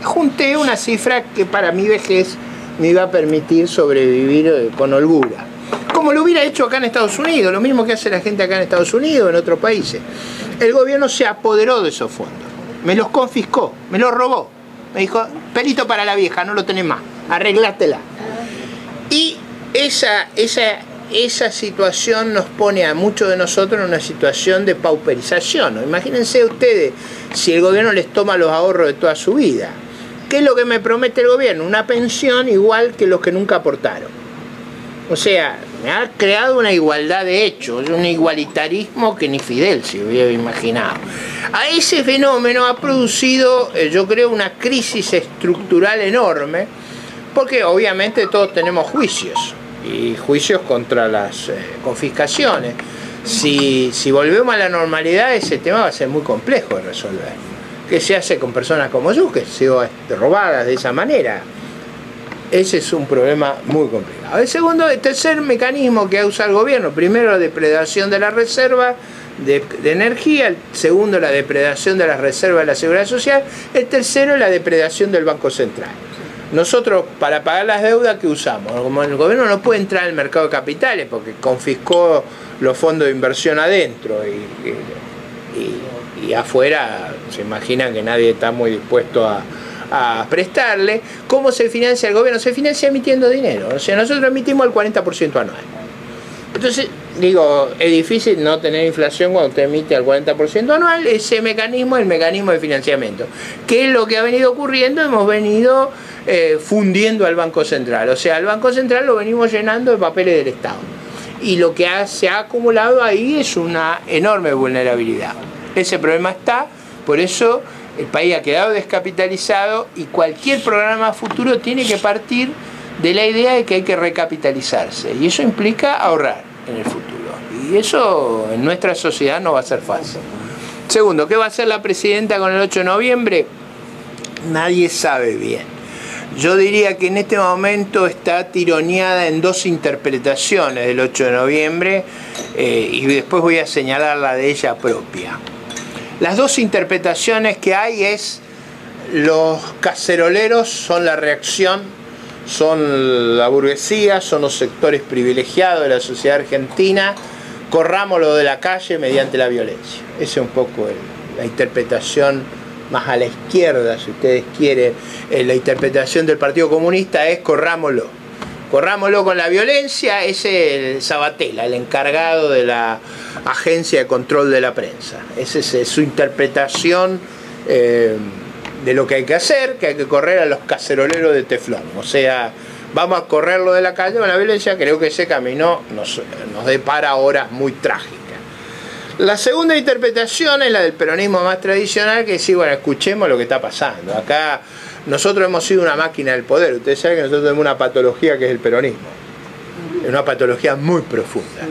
Junté una cifra que para mi vejez me iba a permitir sobrevivir con holgura. Como lo hubiera hecho acá en Estados Unidos, lo mismo que hace la gente acá en Estados Unidos, en otros países. El gobierno se apoderó de esos fondos, me los confiscó, me los robó. Me dijo, pelito para la vieja, no lo tenés más, arreglátela. Y esa situación nos pone a muchos de nosotros en una situación de pauperización, ¿no? Imagínense ustedes si el gobierno les toma los ahorros de toda su vida. ¿Qué es lo que me promete el gobierno? Una pensión igual que los que nunca aportaron. O sea, me ha creado una igualdad de hechos, un igualitarismo que ni Fidel se hubiera imaginado. A ese fenómeno ha producido, yo creo, una crisis estructural enorme, porque obviamente todos tenemos juicios, y juicios contra las confiscaciones. Si volvemos a la normalidad, ese tema va a ser muy complejo de resolver. ¿Qué se hace con personas como yo, que han sido robadas de esa manera? Ese es un problema muy complicado. El tercer mecanismo que usa el gobierno: primero, la depredación de la reserva de energía; el segundo, la depredación de las reservas de la seguridad social; el tercero, la depredación del Banco Central. Nosotros, para pagar las deudas, ¿qué usamos? Como el gobierno no puede entrar al mercado de capitales porque confiscó los fondos de inversión adentro y afuera se imaginan que nadie está muy dispuesto a prestarle. ¿Cómo se financia el gobierno? Se financia emitiendo dinero. O sea, nosotros emitimos el 40% anual. Entonces, digo, es difícil no tener inflación cuando usted emite al 40% anual. Ese mecanismo es el mecanismo de financiamiento. ¿Qué es lo que ha venido ocurriendo? Hemos venido fundiendo al Banco Central. O sea, al Banco Central lo venimos llenando de papeles del Estado. Y lo que se ha acumulado ahí es una enorme vulnerabilidad. Ese problema está, por eso el país ha quedado descapitalizado, y cualquier programa futuro tiene que partir de la idea de que hay que recapitalizarse, y eso implica ahorrar en el futuro, y eso en nuestra sociedad no va a ser fácil. Segundo, ¿qué va a hacer la presidenta con el 8 de noviembre? Nadie sabe bien. Yo diría que en este momento está tironeada en dos interpretaciones del 8 de noviembre, y después voy a señalar la de ella propia. Las dos interpretaciones que hay es: los caceroleros son la reacción, son la burguesía, son los sectores privilegiados de la sociedad argentina, corrámoslo de la calle mediante la violencia. Esa es un poco la interpretación más a la izquierda, si ustedes quieren. La interpretación del Partido Comunista es: corrámoslo con la violencia. Es el Sabatella, el encargado de la Agencia de Control de la Prensa. Esa es su interpretación de lo que hay que hacer, que hay que correr a los caceroleros de teflón. O sea, vamos a correrlo de la calle con la violencia. Creo que ese camino nos depara horas muy trágicas. La segunda interpretación es la del peronismo más tradicional, que dice: bueno, escuchemos lo que está pasando. Acá nosotros hemos sido una máquina del poder. Ustedes saben que nosotros tenemos una patología que es el peronismo. Es una patología muy profunda,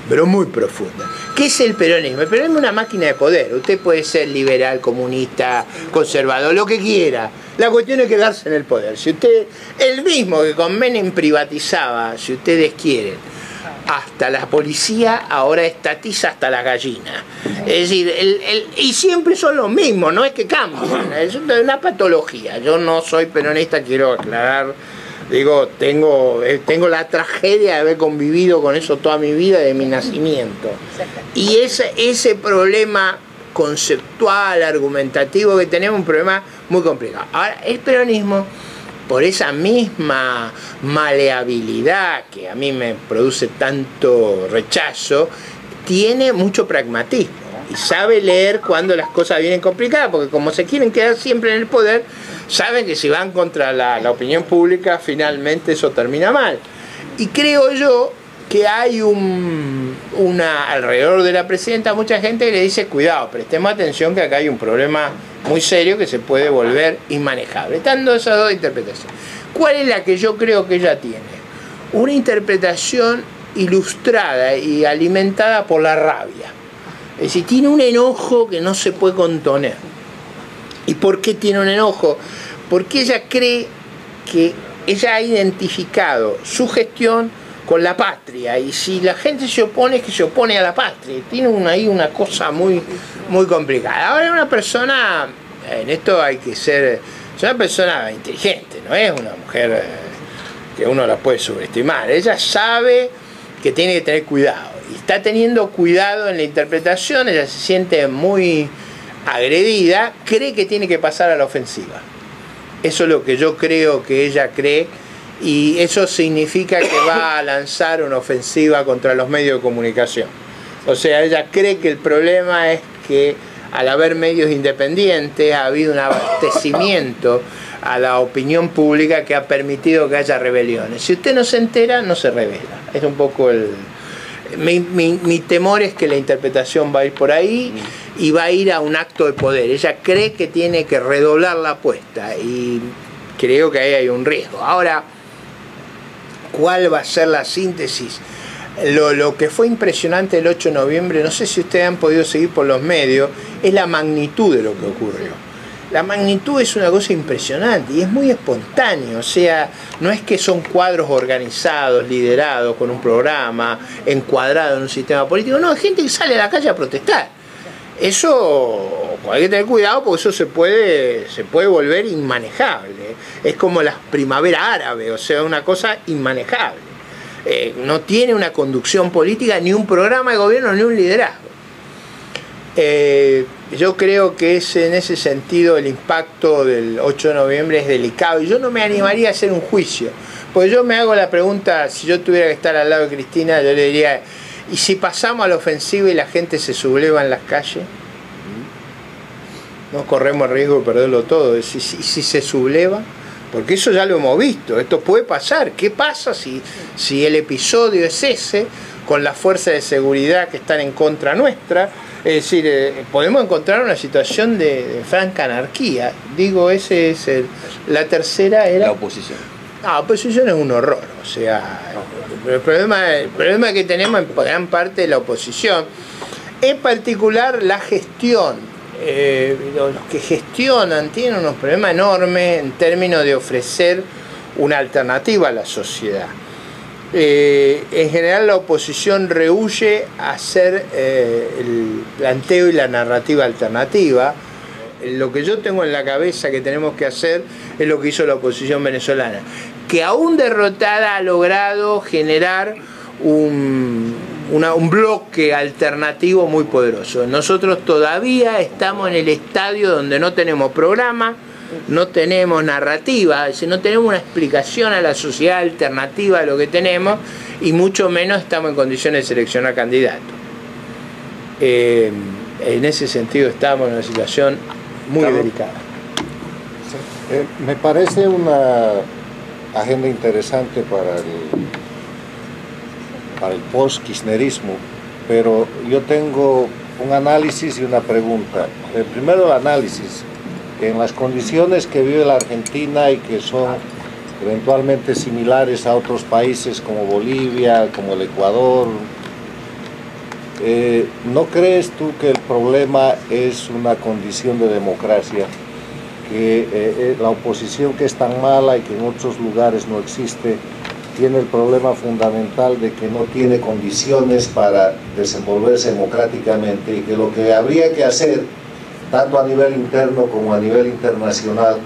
pero muy profunda. ¿Qué es el peronismo? El peronismo es una máquina de poder. Usted puede ser liberal, comunista, conservador, lo que quiera. La cuestión es quedarse en el poder. Si usted, el mismo que con Menem privatizaba, si ustedes quieren, hasta la policía, ahora estatiza hasta la gallina. Es decir, y siempre son los mismos, no es que cambian, es una patología. Yo no soy peronista, quiero aclarar. Digo, tengo la tragedia de haber convivido con eso toda mi vida, de mi nacimiento. Y ese problema conceptual, argumentativo que tenemos, un problema muy complicado. Ahora, el peronismo, por esa misma maleabilidad que a mí me produce tanto rechazo, tiene mucho pragmatismo y sabe leer cuando las cosas vienen complicadas, porque como se quieren quedar siempre en el poder, saben que si van contra la opinión pública, finalmente eso termina mal. Y creo yo que hay alrededor de la presidenta mucha gente que le dice cuidado, prestemos atención que acá hay un problema muy serio que se puede volver inmanejable. Están esas dos interpretaciones. ¿Cuál es la que yo creo que ella tiene? Una interpretación ilustrada y alimentada por la rabia. Es decir, tiene un enojo que no se puede contener. ¿Y por qué tiene un enojo? Porque ella cree que ella ha identificado su gestión con la patria, y si la gente se opone, es que se opone a la patria. Tiene ahí una cosa muy complicada. Ahora, una persona, en esto hay que ser, es una persona inteligente, no es una mujer que uno la puede subestimar. Ella sabe que tiene que tener cuidado, y está teniendo cuidado en la interpretación. Ella se siente muy agredida, cree que tiene que pasar a la ofensiva. Eso es lo que yo creo que ella cree, y eso significa que va a lanzar una ofensiva contra los medios de comunicación. O sea, ella cree que el problema es que al haber medios independientes ha habido un abastecimiento a la opinión pública que ha permitido que haya rebeliones. Si usted no se entera, no se revela. Es un poco mi temor es que la interpretación va a ir por ahí y va a ir a un acto de poder. Ella cree que tiene que redoblar la apuesta, y creo que ahí hay un riesgo. Ahora, ¿cuál va a ser la síntesis? Lo que fue impresionante el 8 de noviembre, no sé si ustedes han podido seguir por los medios, es la magnitud de lo que ocurrió. La magnitud es una cosa impresionante y es muy espontáneo. O sea, no es que son cuadros organizados, liderados, con un programa, encuadrados en un sistema político. No, hay gente que sale a la calle a protestar. Eso hay que tener cuidado, porque eso se puede volver inmanejable. Es como la primavera árabe, o sea, una cosa inmanejable. No tiene una conducción política, ni un programa de gobierno, ni un liderazgo. Yo creo que en ese sentido el impacto del 8 de noviembre es delicado, y yo no me animaría a hacer un juicio, porque yo me hago la pregunta, si yo tuviera que estar al lado de Cristina, yo le diría, ¿y si pasamos a la ofensiva y la gente se subleva en las calles? No corremos el riesgo de perderlo todo. ¿Y si se subleva? Porque eso ya lo hemos visto, esto puede pasar. ¿Qué pasa si el episodio es ese, con las fuerzas de seguridad que están en contra nuestra? Es decir, podemos encontrar una situación de franca anarquía. Digo, ese es la tercera era... La oposición. La oposición es un horror, o sea, el problema que tenemos en gran parte de la oposición, en particular la gestión. Los que gestionan tienen unos problemas enormes en términos de ofrecer una alternativa a la sociedad. En general la oposición rehúye hacer el planteo y la narrativa alternativa. Lo que yo tengo en la cabeza que tenemos que hacer es lo que hizo la oposición venezolana, que aún derrotada ha logrado generar un bloque alternativo muy poderoso. Nosotros todavía estamos en el estadio donde no tenemos programa, no tenemos narrativa, es decir, no tenemos una explicación a la sociedad alternativa de lo que tenemos, y mucho menos estamos en condiciones de seleccionar candidatos. En ese sentido estamos en una situación muy delicada. Me parece una agenda interesante para el post-kirchnerismo, pero yo tengo un análisis y una pregunta. Primero el análisis. En las condiciones que vive la Argentina y que son eventualmente similares a otros países como Bolivia, como el Ecuador, ¿no crees tú que el problema es una condición de democracia? Que la oposición, que es tan mala y que en otros lugares no existe, tiene el problema fundamental de que no tiene condiciones para desenvolverse democráticamente, y que lo que habría que hacer, tanto a nivel interno como a nivel internacional,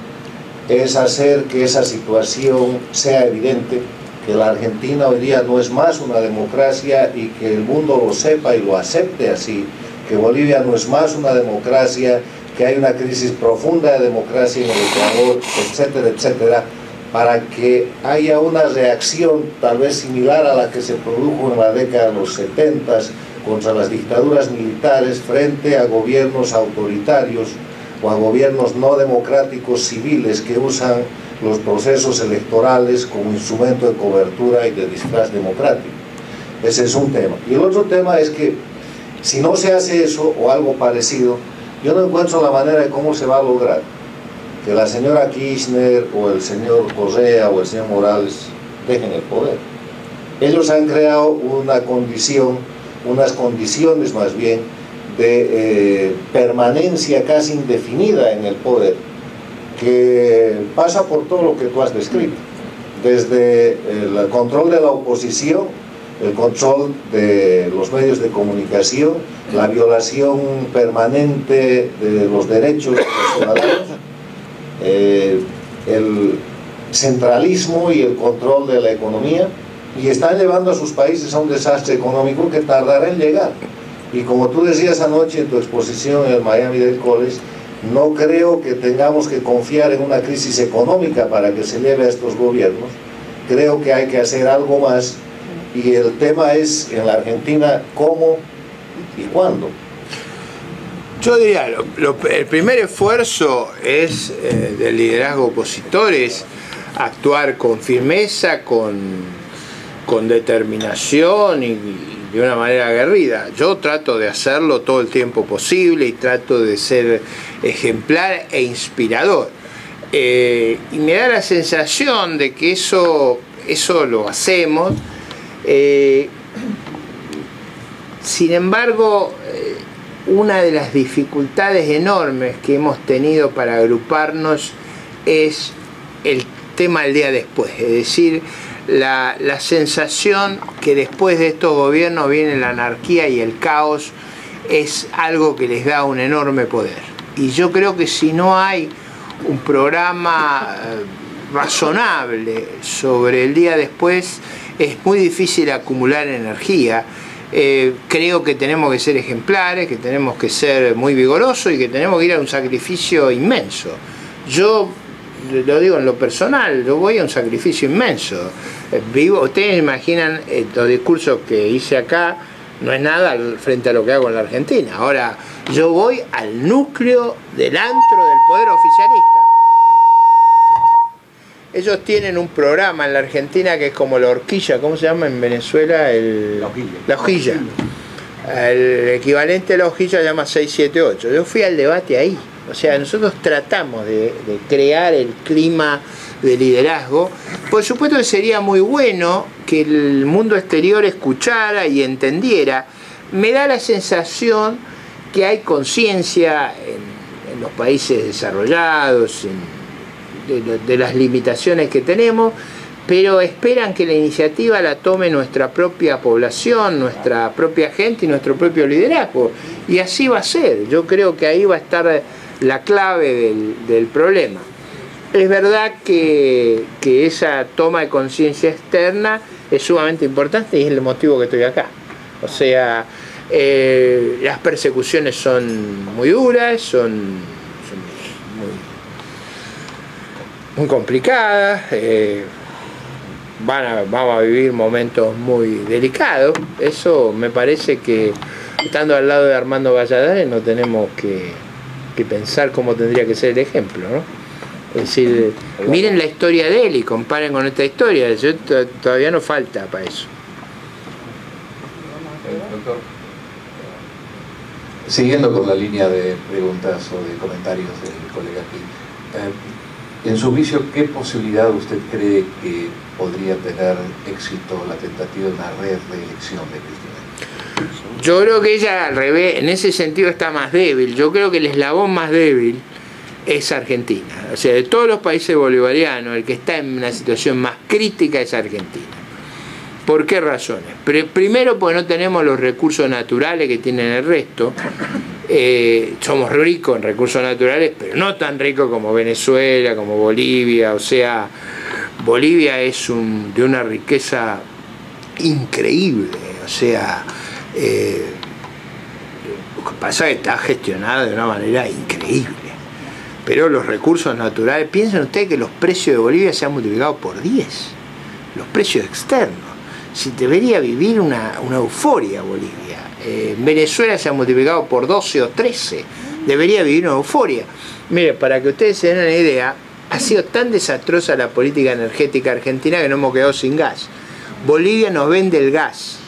es hacer que esa situación sea evidente, que la Argentina hoy día no es más una democracia, y que el mundo lo sepa y lo acepte así, que Bolivia no es más una democracia, que hay una crisis profunda de democracia en el Ecuador, etcétera, etcétera, para que haya una reacción tal vez similar a la que se produjo en la década de los 70 contra las dictaduras militares frente a gobiernos autoritarios o a gobiernos no democráticos civiles que usan los procesos electorales como instrumento de cobertura y de disfraz democrático. Ese es un tema. Y el otro tema es que si no se hace eso o algo parecido, yo no encuentro la manera de cómo se va a lograr que la señora Kirchner o el señor Correa o el señor Morales dejen el poder. Ellos han creado una condición, unas condiciones más bien, de permanencia casi indefinida en el poder, que pasa por todo lo que tú has descrito, desde el control de la oposición, el control de los medios de comunicación, la violación permanente de los derechos de los ciudadanos, el centralismo y el control de la economía, y están llevando a sus países a un desastre económico que tardará en llegar. Y como tú decías anoche en tu exposición en el Miami Dade College, no creo que tengamos que confiar en una crisis económica para que se lleve a estos gobiernos. Creo que hay que hacer algo más, y el tema es en la Argentina cómo y cuándo. Yo diría, el primer esfuerzo es del liderazgo opositor, es actuar con firmeza, con determinación y de una manera aguerrida. Yo trato de hacerlo todo el tiempo posible y trato de ser ejemplar e inspirador. Y me da la sensación de que eso lo hacemos. Sin embargo, una de las dificultades enormes que hemos tenido para agruparnos es el tema del día después, es decir, la sensación que después de estos gobiernos viene la anarquía y el caos es algo que les da un enorme poder. Y yo creo que si no hay un programa razonable sobre el día después, es muy difícil acumular energía. Creo que tenemos que ser ejemplares, que tenemos que ser muy vigorosos y que tenemos que ir a un sacrificio inmenso. Yo lo digo en lo personal, yo voy a un sacrificio inmenso. Ustedes imaginan los discursos que hice acá, no es nada frente a lo que hago en la Argentina. Ahora, yo voy al núcleo del antro del poder oficialista. Ellos tienen un programa en la Argentina que es como la horquilla, ¿cómo se llama en Venezuela? La hojilla. El equivalente a la hojilla se llama 678. Yo fui al debate ahí. O sea, nosotros tratamos de crear el clima de liderazgo. Por supuesto que sería muy bueno que el mundo exterior escuchara y entendiera. Me da la sensación que hay conciencia en los países desarrollados, de las limitaciones que tenemos, pero esperan que la iniciativa la tome nuestra propia población, nuestra propia gente y nuestro propio liderazgo. Y así va a ser. Yo creo que ahí va a estar la clave del problema. Es verdad que esa toma de conciencia externa es sumamente importante y es el motivo que estoy acá. O sea, las persecuciones son muy duras, son muy complicadas, vamos a vivir momentos muy delicados. Eso me parece que, estando al lado de Armando Valladares, no tenemos que pensar cómo tendría que ser el ejemplo, ¿no? Es decir, miren la historia de él y comparen con esta historia. Todavía no falta para eso. Doctor, siguiendo con la línea de preguntas o de comentarios del colega aquí, en su juicio, ¿qué posibilidad usted cree que podría tener éxito la tentativa de una reelección de Cristina? Yo creo que ella, al revés, en ese sentido está más débil. Yo creo que el eslabón más débil es Argentina. O sea, de todos los países bolivarianos, el que está en una situación más crítica es Argentina. ¿Por qué razones? Primero, porque no tenemos los recursos naturales que tienen el resto. Somos ricos en recursos naturales, pero no tan ricos como Venezuela, como Bolivia. O sea, Bolivia es de una riqueza increíble. O sea, lo que pasa es que está gestionada de una manera increíble. Pero los recursos naturales, piensen ustedes que los precios de Bolivia se han multiplicado por 10. Los precios externos. Si debería vivir una euforia Bolivia. En Venezuela se ha multiplicado por 12 o 13. Debería vivir una euforia. Mire, para que ustedes se den una idea, ha sido tan desastrosa la política energética argentina que nos hemos quedado sin gas. Bolivia nos vende el gas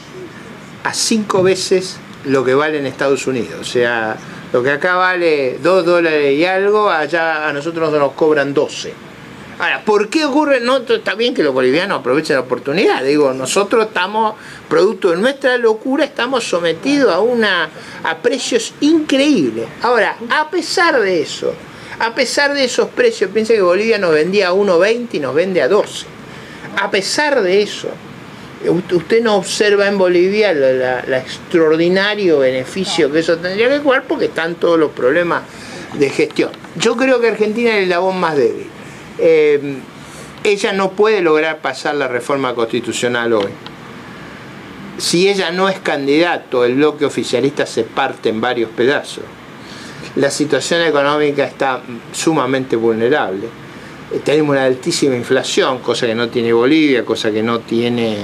a 5 veces lo que vale en Estados Unidos. O sea, lo que acá vale $2 y algo, allá a nosotros nos cobran 12. Ahora, ¿por qué ocurre? No, está bien que los bolivianos aprovechen la oportunidad. Digo, nosotros estamos, producto de nuestra locura, estamos sometidos a precios increíbles. Ahora, a pesar de eso, a pesar de esos precios, piensa que Bolivia nos vendía a 1.20 y nos vende a 12. A pesar de eso, usted no observa en Bolivia la extraordinario beneficio que eso tendría que jugar, porque están todos los problemas de gestión. Yo creo que Argentina es el eslabón más débil. Ella no puede lograr pasar la reforma constitucional hoy. Si ella no es candidato, el bloque oficialista se parte en varios pedazos. La situación económica está sumamente vulnerable. Tenemos una altísima inflación, cosa que no tiene Bolivia, cosa que no tiene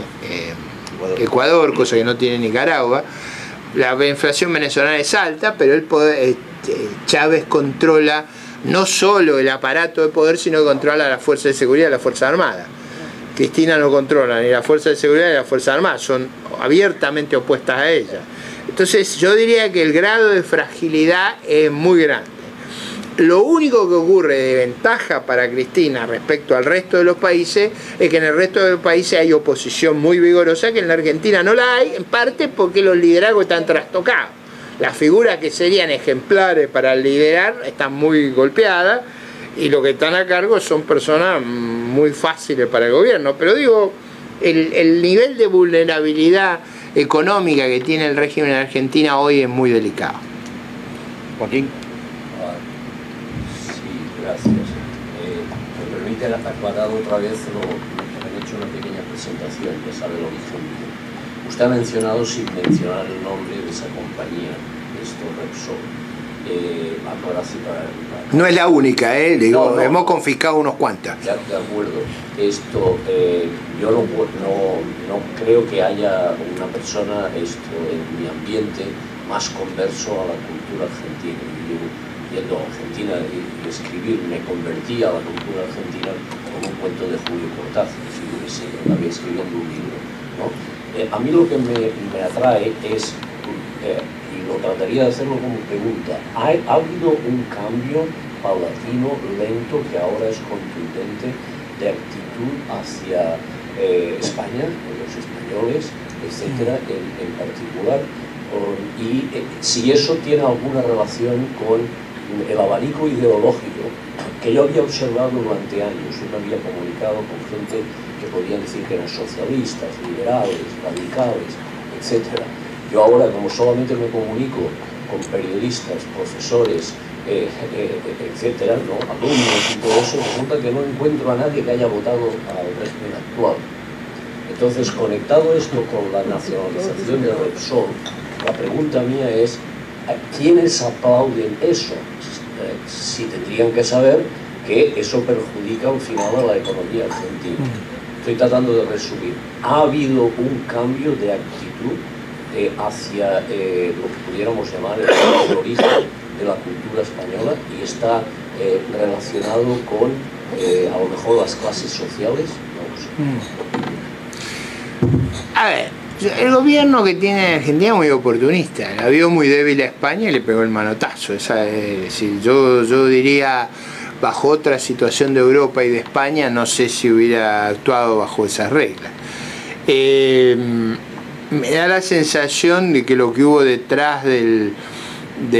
Ecuador, cosa que no tiene Nicaragua. La inflación venezolana es alta, pero el poder, Chávez controla no solo el aparato de poder, sino que controla la fuerza de seguridad y la fuerza armada. Cristina no controla ni la fuerza de seguridad ni la fuerza armada, son abiertamente opuestas a ella. Entonces yo diría que el grado de fragilidad es muy grande. Lo único que ocurre de ventaja para Cristina respecto al resto de los países es que en el resto de los países hay oposición muy vigorosa, que en la Argentina no la hay, en parte porque los liderazgos están trastocados. Las figuras que serían ejemplares para liderar están muy golpeadas y los que están a cargo son personas muy fáciles para el gobierno. Pero digo, el nivel de vulnerabilidad económica que tiene el régimen en Argentina hoy es muy delicado. Joaquín. Sí, gracias. Me permite aclarar otra vez que han hecho una pequeña presentación, que sabe el origen. Usted ha mencionado, sin mencionar el nombre de esa compañía, Repsol. No es la única, digo, no, hemos confiscado unos cuantas. De acuerdo. Esto, yo no creo que haya una persona en mi ambiente más converso a la cultura argentina. Yo, yendo a Argentina y escribir, me convertí a la cultura argentina con un cuento de Julio Cortázar, si acabé escribiendo un libro, ¿no? A mí lo que me atrae es, y lo trataría de hacerlo como pregunta, ¿ha habido un cambio paulatino, lento, que ahora es contundente, de actitud hacia España, los españoles, etcétera, en particular? Y si eso tiene alguna relación con el abanico ideológico que yo había observado durante años. Yo me había comunicado con gente que podían decir que eran socialistas, liberales, radicales, etc. Yo ahora, como solamente me comunico con periodistas, profesores, etcétera, ¿no?, alumnos y todo eso, resulta que no encuentro a nadie que haya votado al régimen actual. Entonces, conectado esto con la nacionalización de Repsol, la pregunta mía es, ¿quiénes aplauden eso? Si tendrían que saber que eso perjudica al final a la economía argentina. Estoy tratando de resumir. ¿Ha habido un cambio de actitud hacia lo que pudiéramos llamar el origen de la cultura española y está relacionado con a lo mejor las clases sociales? No lo sé. A ver, el gobierno que tiene Argentina es muy oportunista, la vio muy débil a España y le pegó el manotazo. Yo diría, bajo otra situación de Europa y de España, no sé si hubiera actuado bajo esas reglas. Me da la sensación de que lo que hubo detrás de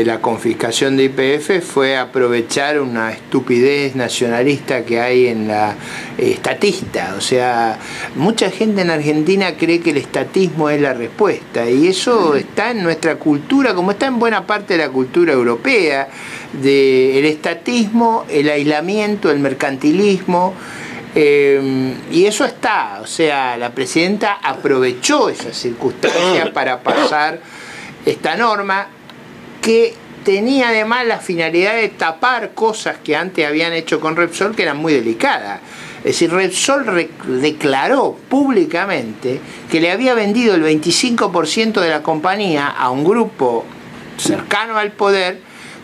la confiscación de YPF fue aprovechar una estupidez nacionalista que hay en la estatista. O sea, mucha gente en Argentina cree que el estatismo es la respuesta y eso está en nuestra cultura, como está en buena parte de la cultura europea, el estatismo, el aislamiento, el mercantilismo. Y eso está, o sea, la presidenta aprovechó esa circunstancia para pasar esta norma que tenía además la finalidad de tapar cosas que antes habían hecho con Repsol que eran muy delicadas. Es decir, Repsol declaró públicamente que le había vendido el 25% de la compañía a un grupo cercano al poder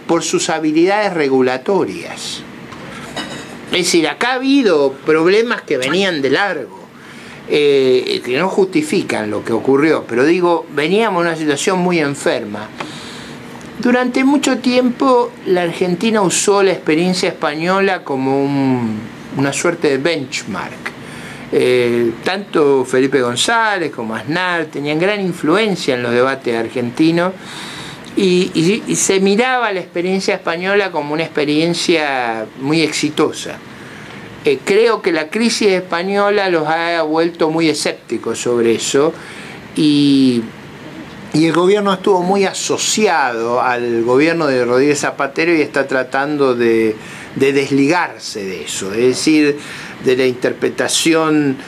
por sus habilidades regulatorias. Es decir, acá ha habido problemas que venían de largo. que no justifican lo que ocurrió, pero digo, veníamos en una situación muy enferma. Durante mucho tiempo la Argentina usó la experiencia española como una suerte de benchmark. Tanto Felipe González como Aznar tenían gran influencia en los debates argentinos y se miraba la experiencia española como una experiencia muy exitosa. Creo que la crisis española los ha vuelto muy escépticos sobre eso y el gobierno estuvo muy asociado al gobierno de Rodríguez Zapatero y está tratando de desligarse de eso, es decir, de la interpretación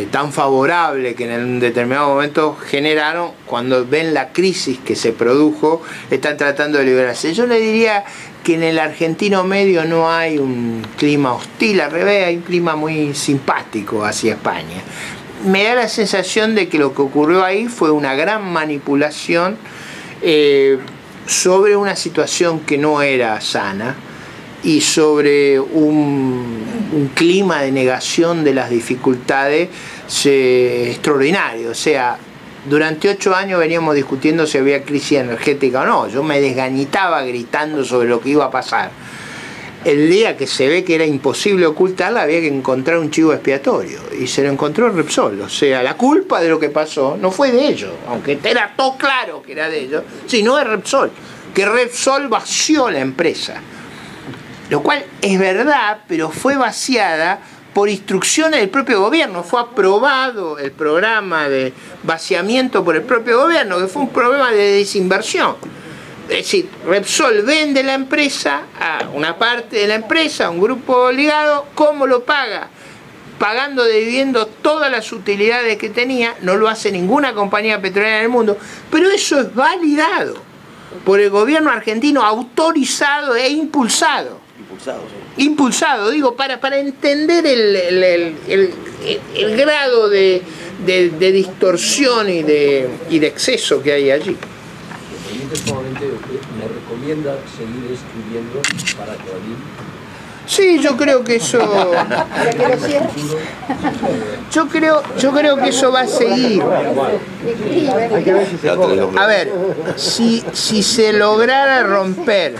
tan favorable que en un determinado momento generaron. Cuando ven la crisis que se produjo, están tratando de liberarse. Yo le diría que en el argentino medio no hay un clima hostil, al revés, hay un clima muy simpático hacia España. Me da la sensación de que lo que ocurrió ahí fue una gran manipulación sobre una situación que no era sana y sobre un clima de negación de las dificultades extraordinario. O sea, durante 8 años veníamos discutiendo si había crisis energética o no. Yo me desgañitaba gritando sobre lo que iba a pasar. El día que se ve que era imposible ocultarla, había que encontrar un chivo expiatorio. Y se lo encontró Repsol. O sea, la culpa de lo que pasó no fue de ellos, aunque era todo claro que era de ellos, sino de Repsol. Que Repsol vació la empresa. Lo cual es verdad, pero fue vaciada por instrucciones del propio gobierno. Fue aprobado el programa de vaciamiento por el propio gobierno, que fue un problema de desinversión. Es decir, Repsol vende la empresa a una parte de la empresa, a un grupo ligado. ¿Cómo lo paga? Pagando de dividendos todas las utilidades que tenía. No lo hace ninguna compañía petrolera en el mundo, pero eso es validado por el gobierno argentino, autorizado e impulsado. Impulsado, digo, para entender el grado de distorsión y de exceso que hay allí. ¿Me recomienda seguir escribiendo para Clarín? Sí, yo creo que eso... Yo creo que eso va a seguir. A ver, si se lograra romper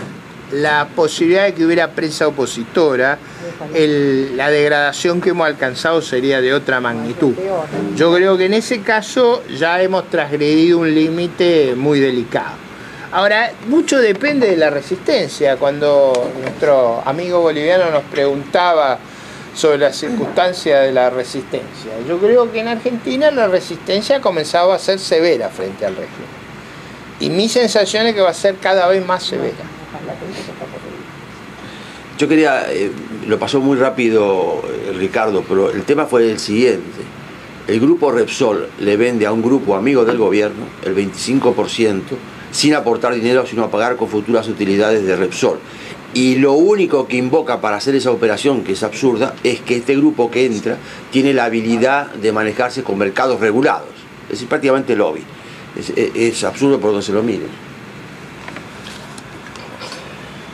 la posibilidad de que hubiera prensa opositora, la degradación que hemos alcanzado sería de otra magnitud. Yo creo que en ese caso ya hemos transgredido un límite muy delicado. Ahora, mucho depende de la resistencia. Cuando nuestro amigo boliviano nos preguntaba sobre las circunstancias de la resistencia, yo creo que en Argentina la resistencia ha comenzado a ser severa frente al régimen. Y mi sensación es que va a ser cada vez más severa. Yo quería, lo pasó muy rápido Ricardo, pero el tema fue el siguiente. El grupo Repsol le vende a un grupo amigo del gobierno el 25%, sin aportar dinero, sino a pagar con futuras utilidades de Repsol. Y lo único que invoca para hacer esa operación, que es absurda, es que este grupo que entra tiene la habilidad de manejarse con mercados regulados. Es decir, prácticamente lobby. Es absurdo por donde se lo mire.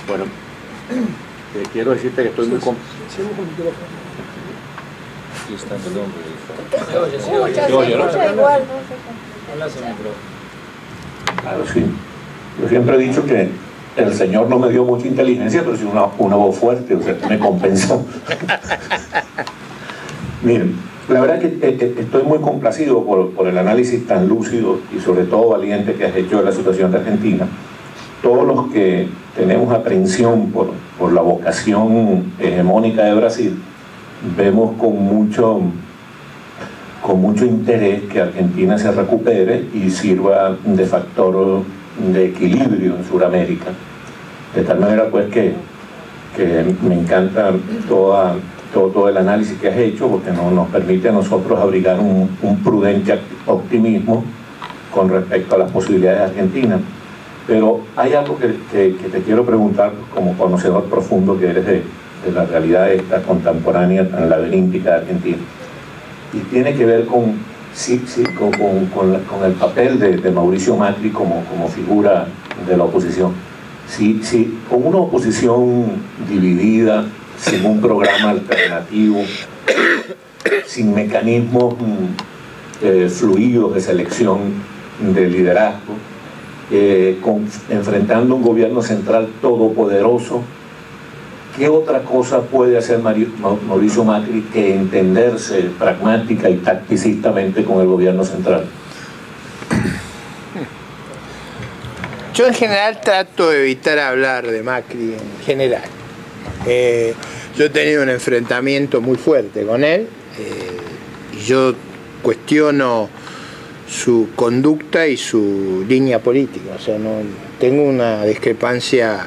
Bueno, quiero decirte que estoy muy Aquí está mi nombre. Se oye, ¿no? Claro, sí. Yo siempre he dicho que el Señor no me dio mucha inteligencia, pero sí una voz fuerte, o sea, me compensó. Miren, la verdad es que estoy muy complacido por el análisis tan lúcido y sobre todo valiente que has hecho de la situación de Argentina. Todos los que tenemos aprehensión por la vocación hegemónica de Brasil, vemos con mucho interés que Argentina se recupere y sirva de factor de equilibrio en Sudamérica. De tal manera pues que me encanta todo el análisis que has hecho, porque nos permite a nosotros abrigar un prudente optimismo con respecto a las posibilidades de Argentina. Pero hay algo que te quiero preguntar como conocedor profundo que eres de la realidad esta contemporánea tan laberíntica de Argentina. Y tiene que ver con el papel de Mauricio Macri como figura de la oposición. Con una oposición dividida, sin un programa alternativo, sin mecanismos fluidos de selección de liderazgo, enfrentando un gobierno central todopoderoso. ¿Qué otra cosa puede hacer Mauricio Macri que entenderse pragmática y tacticistamente con el gobierno central? Yo en general trato de evitar hablar de Macri en general. Yo he tenido un enfrentamiento muy fuerte con él y yo cuestiono su conducta y su línea política. O sea, no tengo una discrepancia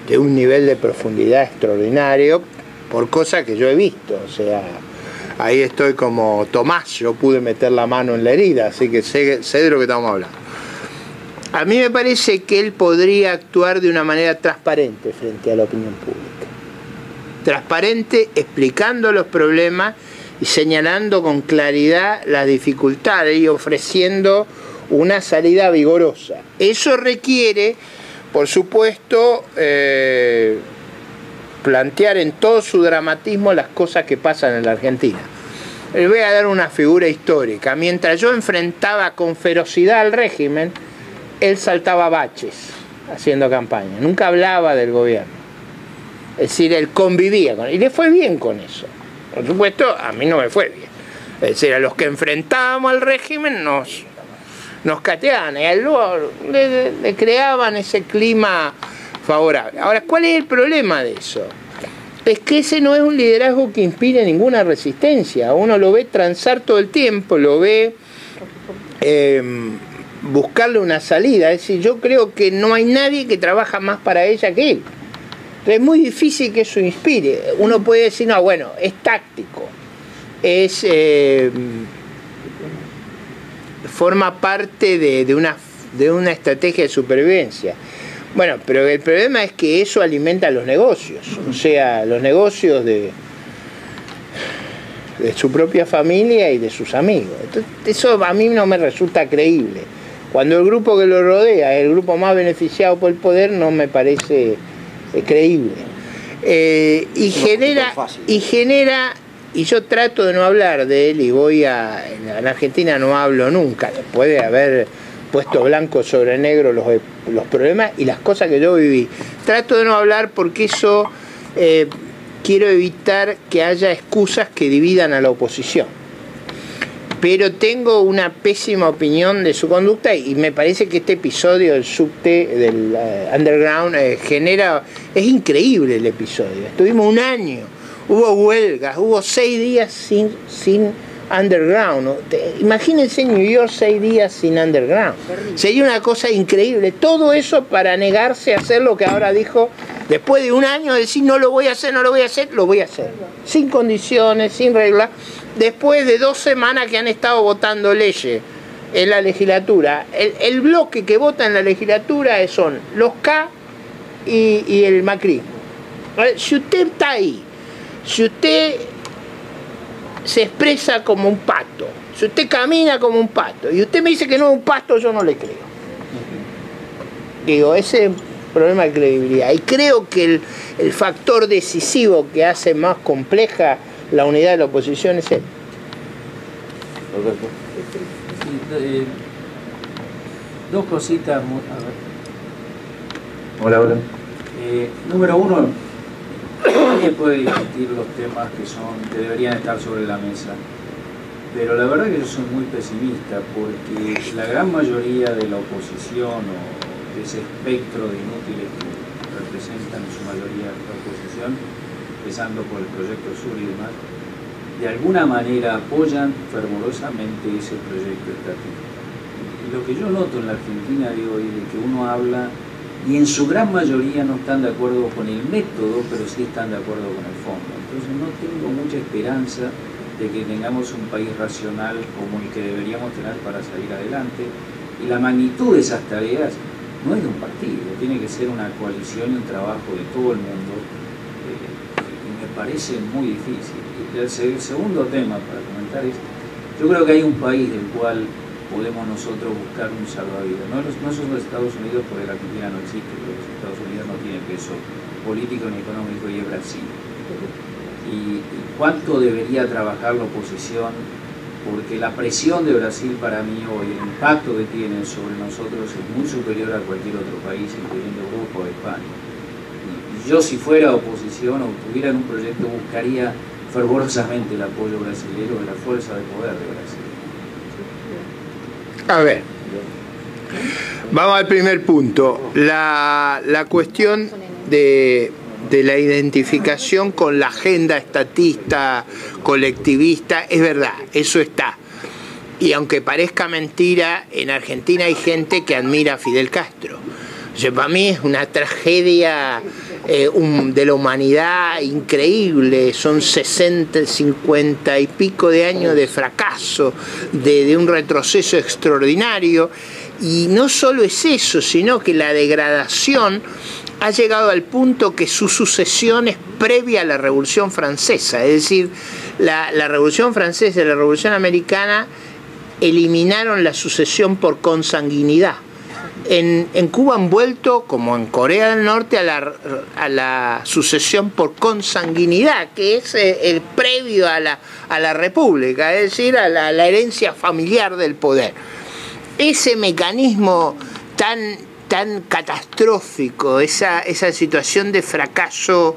de un nivel de profundidad extraordinario por cosas que yo he visto. O sea, ahí estoy como Tomás, yo pude meter la mano en la herida, así que sé de lo que estamos hablando. A mí me parece que él podría actuar de una manera transparente frente a la opinión pública. Transparente, explicando los problemas y señalando con claridad las dificultades y ofreciendo una salida vigorosa. Eso requiere, por supuesto, plantear en todo su dramatismo las cosas que pasan en la Argentina. Les voy a dar una figura histórica. Mientras yo enfrentaba con ferocidad al régimen, él saltaba baches haciendo campaña. Nunca hablaba del gobierno. Es decir, él convivía con él. Y le fue bien con eso. Por supuesto, a mí no me fue bien. Es decir, a los que enfrentábamos al régimen nos cateaban y a él le creaban ese clima favorable. Ahora, ¿cuál es el problema de eso? Es que ese no es un liderazgo que inspire ninguna resistencia. Uno lo ve transar todo el tiempo, lo ve buscarle una salida. Es decir, yo creo que no hay nadie que trabaja más para ella que él. Entonces, es muy difícil que eso inspire. Uno puede decir, no, bueno, es táctico, forma parte de una estrategia de supervivencia. Bueno, pero el problema es que eso alimenta los negocios, o sea, los negocios de su propia familia y de sus amigos. Entonces, eso a mí no me resulta creíble. Cuando el grupo que lo rodea es el grupo más beneficiado por el poder, no me parece creíble. Y yo trato de no hablar de él, en Argentina no hablo nunca, después de haber puesto blanco sobre negro los problemas y las cosas que yo viví. Trato de no hablar porque eso quiero evitar que haya excusas que dividan a la oposición. Pero tengo una pésima opinión de su conducta y me parece que este episodio del subte, del underground, es increíble el episodio. Estuvimos un año, hubo huelgas, hubo 6 días sin underground. Imagínense New York 6 días sin underground. Sería una cosa increíble. Todo eso para negarse a hacer lo que ahora dijo, después de un año, decir no lo voy a hacer, lo voy a hacer. Sin condiciones, sin reglas. Después de 2 semanas que han estado votando leyes en la legislatura, el bloque que vota en la legislatura son los K y el macrismo. Si usted está ahí, si usted se expresa como un pato, si usted camina como un pato, y usted me dice que no es un pato, yo no le creo. Digo, ese es un problema de credibilidad. Y creo que el factor decisivo que hace más compleja la unidad de la oposición es él. Sí, 2 cositas. Hola. Número 1, nadie puede discutir los temas que deberían estar sobre la mesa. Pero la verdad que yo soy muy pesimista porque la gran mayoría de la oposición o de ese espectro de inútiles que representan en su mayoría la oposición, empezando por el Proyecto Sur y demás, de alguna manera apoyan fervorosamente ese proyecto estatista. Y lo que yo noto en la Argentina de hoy es que uno habla y en su gran mayoría no están de acuerdo con el método, pero sí están de acuerdo con el fondo. Entonces no tengo mucha esperanza de que tengamos un país racional como el que deberíamos tener para salir adelante. Y la magnitud de esas tareas no es de un partido, tiene que ser una coalición y un trabajo de todo el mundo. Y me parece muy difícil. El segundo tema para comentar es, yo creo que hay un país del cual podemos nosotros buscar un salvavidas. No son los Estados Unidos, porque la Argentina no existe, porque los Estados Unidos no tienen peso político ni económico, y es Brasil. Y y cuánto debería trabajar la oposición, porque la presión de Brasil para mí hoy, el impacto que tiene sobre nosotros es muy superior a cualquier otro país, incluyendo Europa o España. Y yo, si fuera oposición o estuviera en un proyecto, buscaría fervorosamente el apoyo brasileño de la fuerza de poder de Brasil. A ver, vamos al primer punto, la cuestión de la identificación con la agenda estatista, colectivista. Es verdad, eso está. Y aunque parezca mentira, en Argentina hay gente que admira a Fidel Castro. O sea, para mí es una tragedia de la humanidad increíble. Son 60, 50 y pico de años de fracaso, de un retroceso extraordinario. Y no solo es eso, sino que la degradación ha llegado al punto que su sucesión es previa a la Revolución Francesa. Es decir, la Revolución Francesa y la Revolución Americana eliminaron la sucesión por consanguinidad. En Cuba han vuelto, como en Corea del Norte, a la sucesión por consanguinidad, que es el previo a la República, es decir, a la herencia familiar del poder. Ese mecanismo tan catastrófico, esa situación de fracaso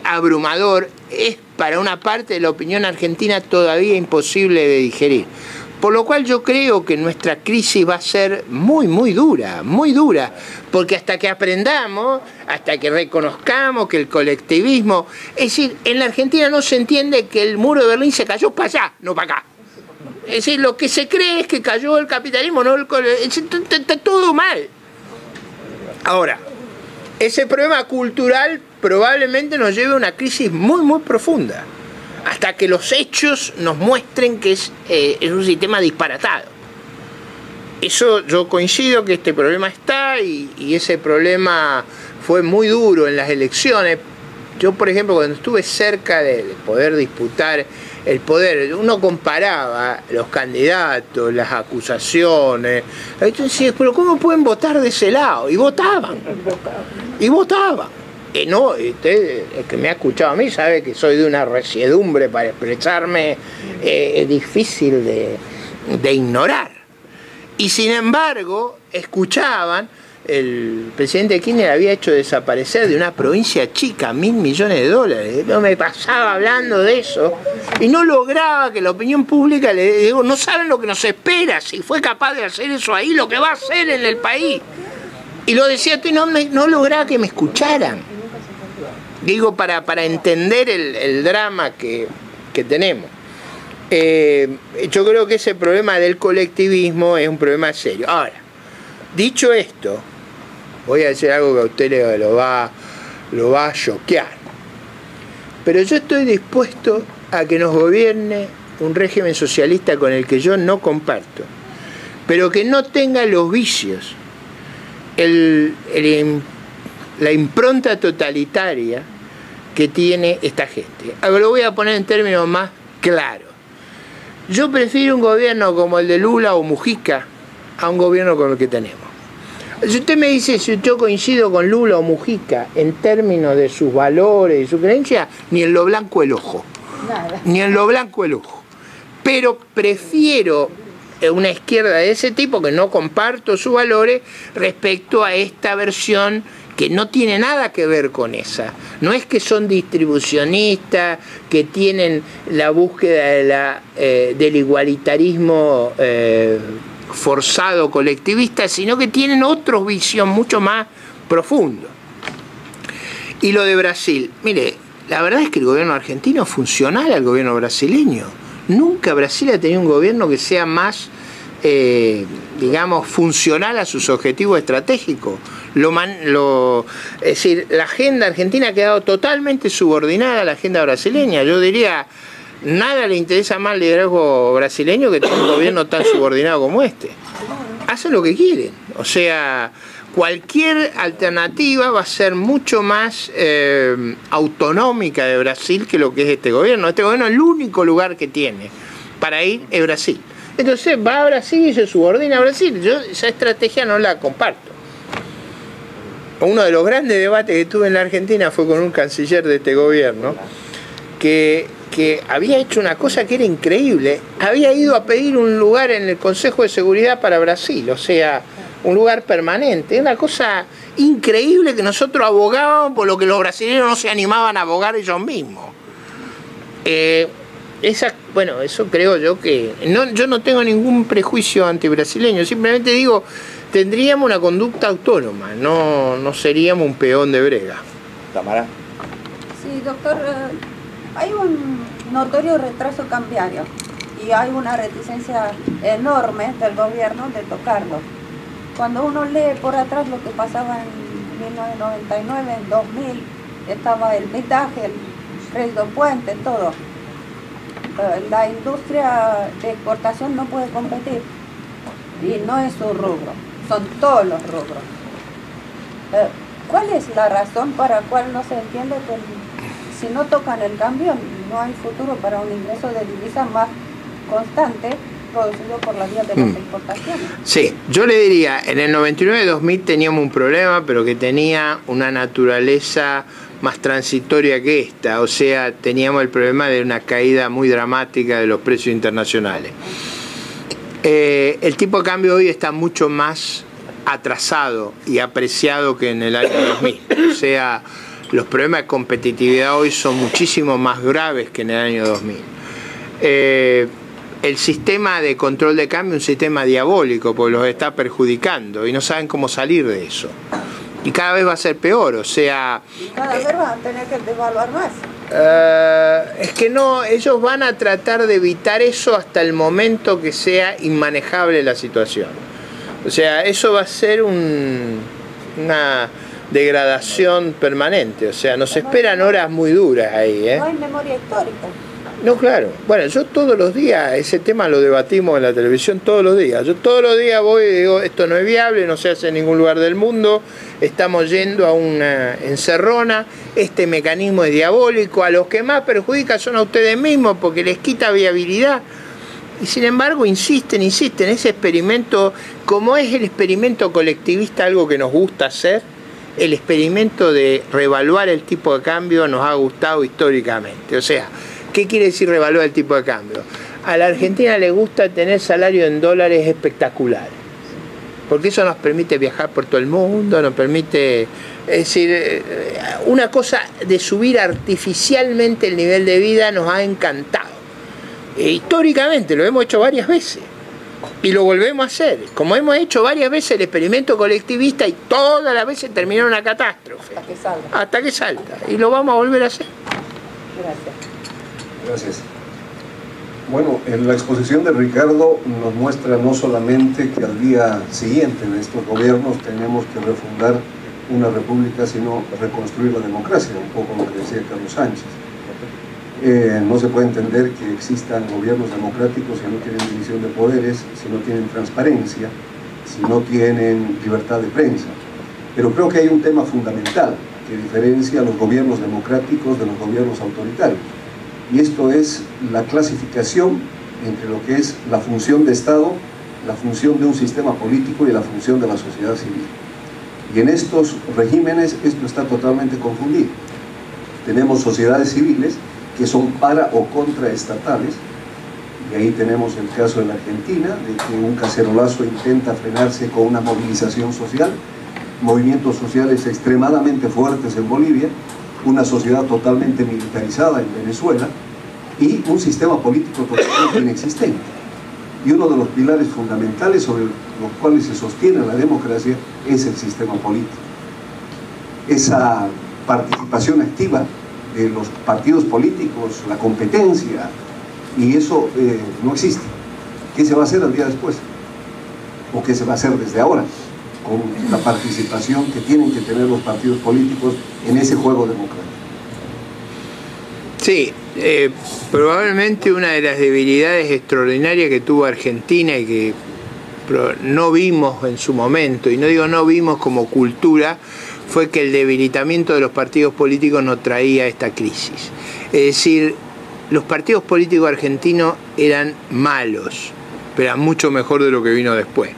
abrumador, es para una parte de la opinión argentina todavía imposible de digerir. Por lo cual yo creo que nuestra crisis va a ser muy dura, porque hasta que aprendamos, hasta que reconozcamos que el colectivismo, es decir, en la Argentina no se entiende que el muro de Berlín se cayó para allá, no para acá. Es decir, lo que se cree es que cayó el capitalismo, no está todo mal. Ahora, ese problema cultural probablemente nos lleve a una crisis muy profunda, hasta que los hechos nos muestren que es un sistema disparatado. Eso yo coincido que este problema está, y ese problema fue muy duro en las elecciones. Yo, por ejemplo, cuando estuve cerca de poder disputar el poder, uno comparaba los candidatos, las acusaciones, entonces decía, pero ¿cómo pueden votar de ese lado? Y votaban. No, el que me ha escuchado a mí sabe que soy de una resiedumbre para expresarme difícil de ignorar. Y sin embargo, escuchaban, el presidente Kirchner había hecho desaparecer de una provincia chica $1.000 millones. No me pasaba hablando de eso y no lograba que la opinión pública, le digo, no saben lo que nos espera. Si fue capaz de hacer eso ahí, lo que va a hacer en el país. Y lo decía tú y no lograba que me escucharan. Digo, para entender el drama que tenemos. Yo creo que ese problema del colectivismo es un problema serio. Ahora, dicho esto, voy a decir algo que a usted lo va a choquear. Pero yo estoy dispuesto a que nos gobierne un régimen socialista con el que yo no comparto, pero que no tenga los vicios, la impronta totalitaria que tiene esta gente. Lo voy a poner en términos más claros. Yo prefiero un gobierno como el de Lula o Mujica a un gobierno como el que tenemos. Si usted me dice si yo coincido con Lula o Mujica en términos de sus valores y su creencia, ni en lo blanco el ojo. Nada. Ni en lo blanco el ojo. Pero prefiero una izquierda de ese tipo, que no comparto sus valores, respecto a esta versión que no tiene nada que ver con esa. No es que son distribucionistas, que tienen la búsqueda del igualitarismo forzado colectivista, sino que tienen otra visión mucho más profunda. Y lo de Brasil, mire, la verdad es que el gobierno argentino es funcional al gobierno brasileño. Nunca Brasil ha tenido un gobierno que sea más, digamos, funcional a sus objetivos estratégicos. Es decir, la agenda argentina ha quedado totalmente subordinada a la agenda brasileña. Yo diría, nada le interesa más al liderazgo brasileño que tener un gobierno tan subordinado como este. Hacen lo que quieren. O sea, cualquier alternativa va a ser mucho más autonómica de Brasil que lo que es este gobierno. Este gobierno es el único lugar que tiene para ir es Brasil. Entonces va a Brasil y se subordina a Brasil. Yo esa estrategia no la comparto. Uno de los grandes debates que tuve en la Argentina fue con un canciller de este gobierno, que había hecho una cosa que era increíble. Había ido a pedir un lugar en el Consejo de Seguridad para Brasil, o sea, un lugar permanente. Una cosa increíble que nosotros abogábamos por lo que los brasileños no se animaban a abogar ellos mismos. Bueno, eso creo yo que... yo no tengo ningún prejuicio antibrasileño, simplemente digo, tendríamos una conducta autónoma, no seríamos un peón de brega. Tamara. Sí, doctor, hay un notorio retraso cambiario y hay una reticencia enorme del gobierno de tocarlo. Cuando uno lee por atrás lo que pasaba en 1999, en 2000, estaba el blindaje, el crédito puente, todo. La industria de exportación no puede competir y no es su rubro, son todos los rubros. ¿Cuál es la razón para la cual no se entiende que si no tocan el cambio no hay futuro para un ingreso de divisa más constante producido por la vía de las exportaciones? Sí, yo le diría, en el 99-2000 teníamos un problema, pero que tenía una naturaleza más transitoria que esta, o sea, teníamos el problema de una caída muy dramática de los precios internacionales. El tipo de cambio hoy está mucho más atrasado y apreciado que en el año 2000, o sea, los problemas de competitividad hoy son muchísimo más graves que en el año 2000. El sistema de control de cambio es un sistema diabólico porque los está perjudicando y no saben cómo salir de eso. Y cada vez va a ser peor, o sea... Y cada vez van a tener que devaluar más. Es que no, ellos van a tratar de evitar eso hasta el momento que sea inmanejable la situación. O sea, eso va a ser una degradación permanente, o sea, nos esperan horas muy duras ahí, ¿eh? No hay memoria histórica. No, claro. Bueno, yo todos los días, ese tema lo debatimos en la televisión todos los días. Yo todos los días voy y digo, esto no es viable, no se hace en ningún lugar del mundo, estamos yendo a una encerrona, este mecanismo es diabólico, a los que más perjudica son a ustedes mismos porque les quita viabilidad. Y sin embargo insisten, ese experimento, como es el experimento colectivista, algo que nos gusta hacer, el experimento de reevaluar el tipo de cambio nos ha gustado históricamente. O sea, ¿qué quiere decir reevaluar el tipo de cambio? A la Argentina le gusta tener salario en dólares espectaculares, porque eso nos permite viajar por todo el mundo, nos permite, es decir, una cosa de subir artificialmente el nivel de vida nos ha encantado. Históricamente lo hemos hecho varias veces y lo volvemos a hacer, como hemos hecho varias veces el experimento colectivista y todas las veces terminó en una catástrofe. Hasta que salga. Y lo vamos a volver a hacer. Gracias. Bueno, en la exposición de Ricardo nos muestra no solamente que al día siguiente de estos gobiernos tenemos que refundar una república, sino reconstruir la democracia, un poco lo que decía Carlos Sánchez. No se puede entender que existan gobiernos democráticos si no tienen división de poderes, si no tienen transparencia, si no tienen libertad de prensa. Pero creo que hay un tema fundamental que diferencia a los gobiernos democráticos de los gobiernos autoritarios. Y esto es la clasificación entre lo que es la función de Estado, la función de un sistema político y la función de la sociedad civil. Y en estos regímenes esto está totalmente confundido. Tenemos sociedades civiles que son para o contraestatales, y ahí tenemos el caso de la Argentina, de que un cacerolazo intenta frenarse con una movilización social, movimientos sociales extremadamente fuertes en Bolivia, una sociedad totalmente militarizada en Venezuela y un sistema político totalmente inexistente. Y uno de los pilares fundamentales sobre los cuales se sostiene la democracia es el sistema político. Esa participación activa de los partidos políticos, la competencia, y eso no existe. ¿Qué se va a hacer al día después? ¿O qué se va a hacer desde ahora? Con la participación que tienen que tener los partidos políticos en ese juego democrático. Sí, probablemente una de las debilidades extraordinarias que tuvo Argentina y que no vimos en su momento, y no digo no vimos como cultura, fue que el debilitamiento de los partidos políticos nos traía esta crisis. Es decir, los partidos políticos argentinos eran malos, pero eran mucho mejor de lo que vino después.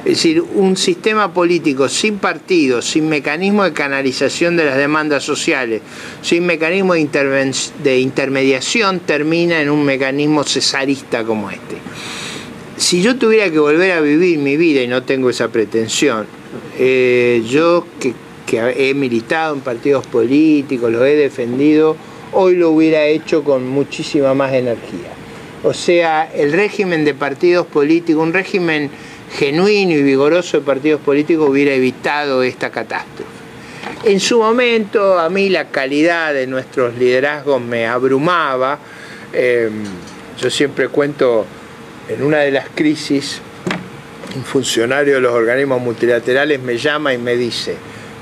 Es decir, un sistema político sin partidos, sin mecanismo de canalización de las demandas sociales, sin mecanismo de intermediación, termina en un mecanismo cesarista como este. Si yo tuviera que volver a vivir mi vida, y no tengo esa pretensión, yo que he militado en partidos políticos, los he defendido, hoy lo hubiera hecho con muchísima más energía. O sea, el régimen de partidos políticos, un régimen genuino y vigoroso de partidos políticos hubiera evitado esta catástrofe. En su momento, a mí la calidad de nuestros liderazgos me abrumaba. Yo siempre cuento, en una de las crisis, un funcionario de los organismos multilaterales me llama y me dice: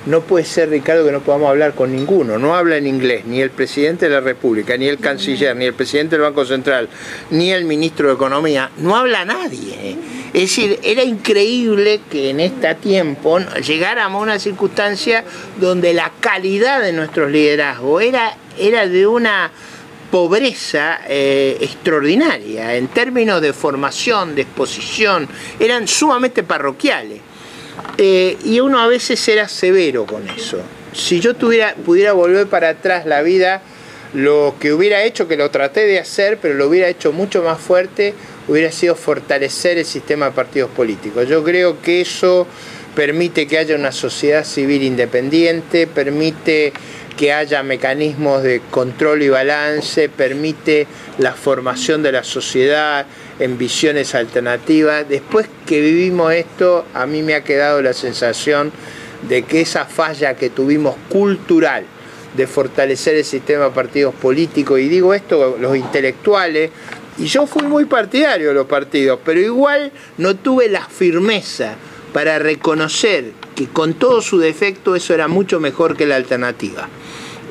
no puede ser, Ricardo, que no podamos hablar con ninguno. No habla en inglés ni el presidente de la República, ni el canciller, ni el presidente del Banco Central, ni el ministro de Economía. No habla nadie. Es decir, era increíble que en este tiempo llegáramos a una circunstancia donde la calidad de nuestros liderazgos era de una pobreza extraordinaria en términos de formación, de exposición, eran sumamente parroquiales. Y uno a veces era severo con eso. Si yo pudiera volver para atrás la vida, lo que hubiera hecho, que lo traté de hacer, pero lo hubiera hecho mucho más fuerte, hubiera sido fortalecer el sistema de partidos políticos. Yo creo que eso permite que haya una sociedad civil independiente, permite que haya mecanismos de control y balance, permite la formación de la sociedad en visiones alternativas. Después que vivimos esto, a mí me ha quedado la sensación de que esa falla que tuvimos cultural de fortalecer el sistema de partidos políticos, y digo esto, los intelectuales, y yo fui muy partidario de los partidos, pero igual no tuve la firmeza para reconocer que con todo su defecto eso era mucho mejor que la alternativa.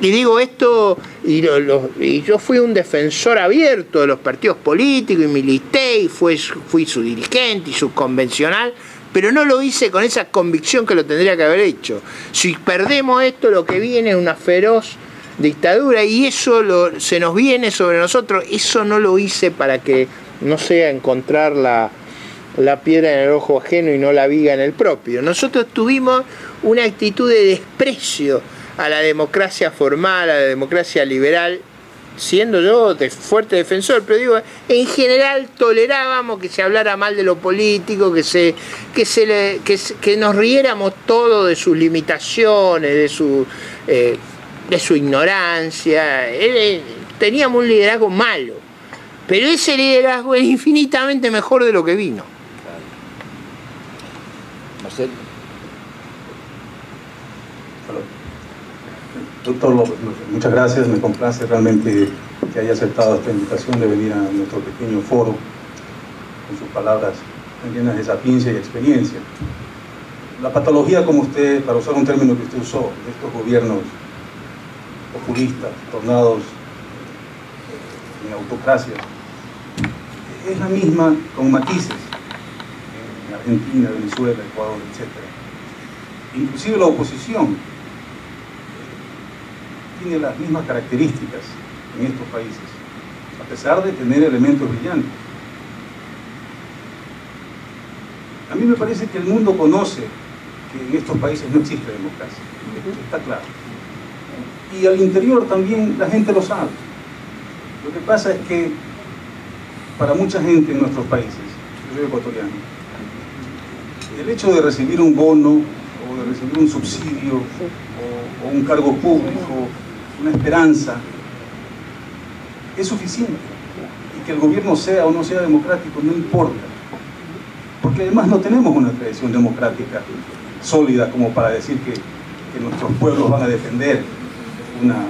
Y digo esto, y yo fui un defensor abierto de los partidos políticos y milité y fui su dirigente y su convencional, pero no lo hice con esa convicción que lo tendría que haber hecho. Si perdemos esto, lo que viene es una feroz dictadura y eso se nos viene sobre nosotros. Eso no lo hice para que no sea encontrar la piedra en el ojo ajeno y no la viga en el propio. Nosotros tuvimos una actitud de desprecio a la democracia formal, a la democracia liberal, siendo yo fuerte defensor, pero digo, en general tolerábamos que se hablara mal de lo político, que nos riéramos todo de sus limitaciones, de su ignorancia. Teníamos un liderazgo malo, pero ese liderazgo es infinitamente mejor de lo que vino. Marcelo. Doctor López, muchas gracias, me complace realmente que haya aceptado esta invitación de venir a nuestro pequeño foro con sus palabras llenas de sapiencia y experiencia. La patología, como usted, para usar un término que usted usó, de estos gobiernos populistas, tornados en autocracia, es la misma con matices en Argentina, Venezuela, Ecuador, etc. Inclusive la oposición tiene las mismas características en estos países, a pesar de tener elementos brillantes. A mí me parece que el mundo conoce que en estos países no existe democracia, está claro. Y al interior también la gente lo sabe. Lo que pasa es que para mucha gente en nuestros países, yo soy ecuatoriano, el hecho de recibir un bono o de recibir un subsidio o un cargo público, una esperanza, es suficiente. Y que el gobierno sea o no sea democrático no importa, porque además no tenemos una tradición democrática sólida como para decir que nuestros pueblos van a defender una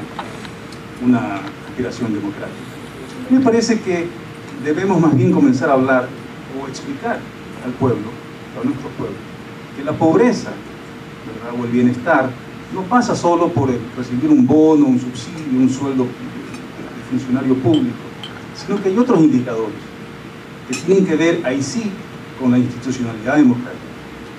aspiración democrática. Me parece que debemos más bien comenzar a hablar o explicar al pueblo, a nuestro pueblo, que la pobreza, ¿verdad?, o el bienestar no pasa solo por recibir un bono, un subsidio, un sueldo de funcionario público, sino que hay otros indicadores que tienen que ver, ahí sí, con la institucionalidad democrática,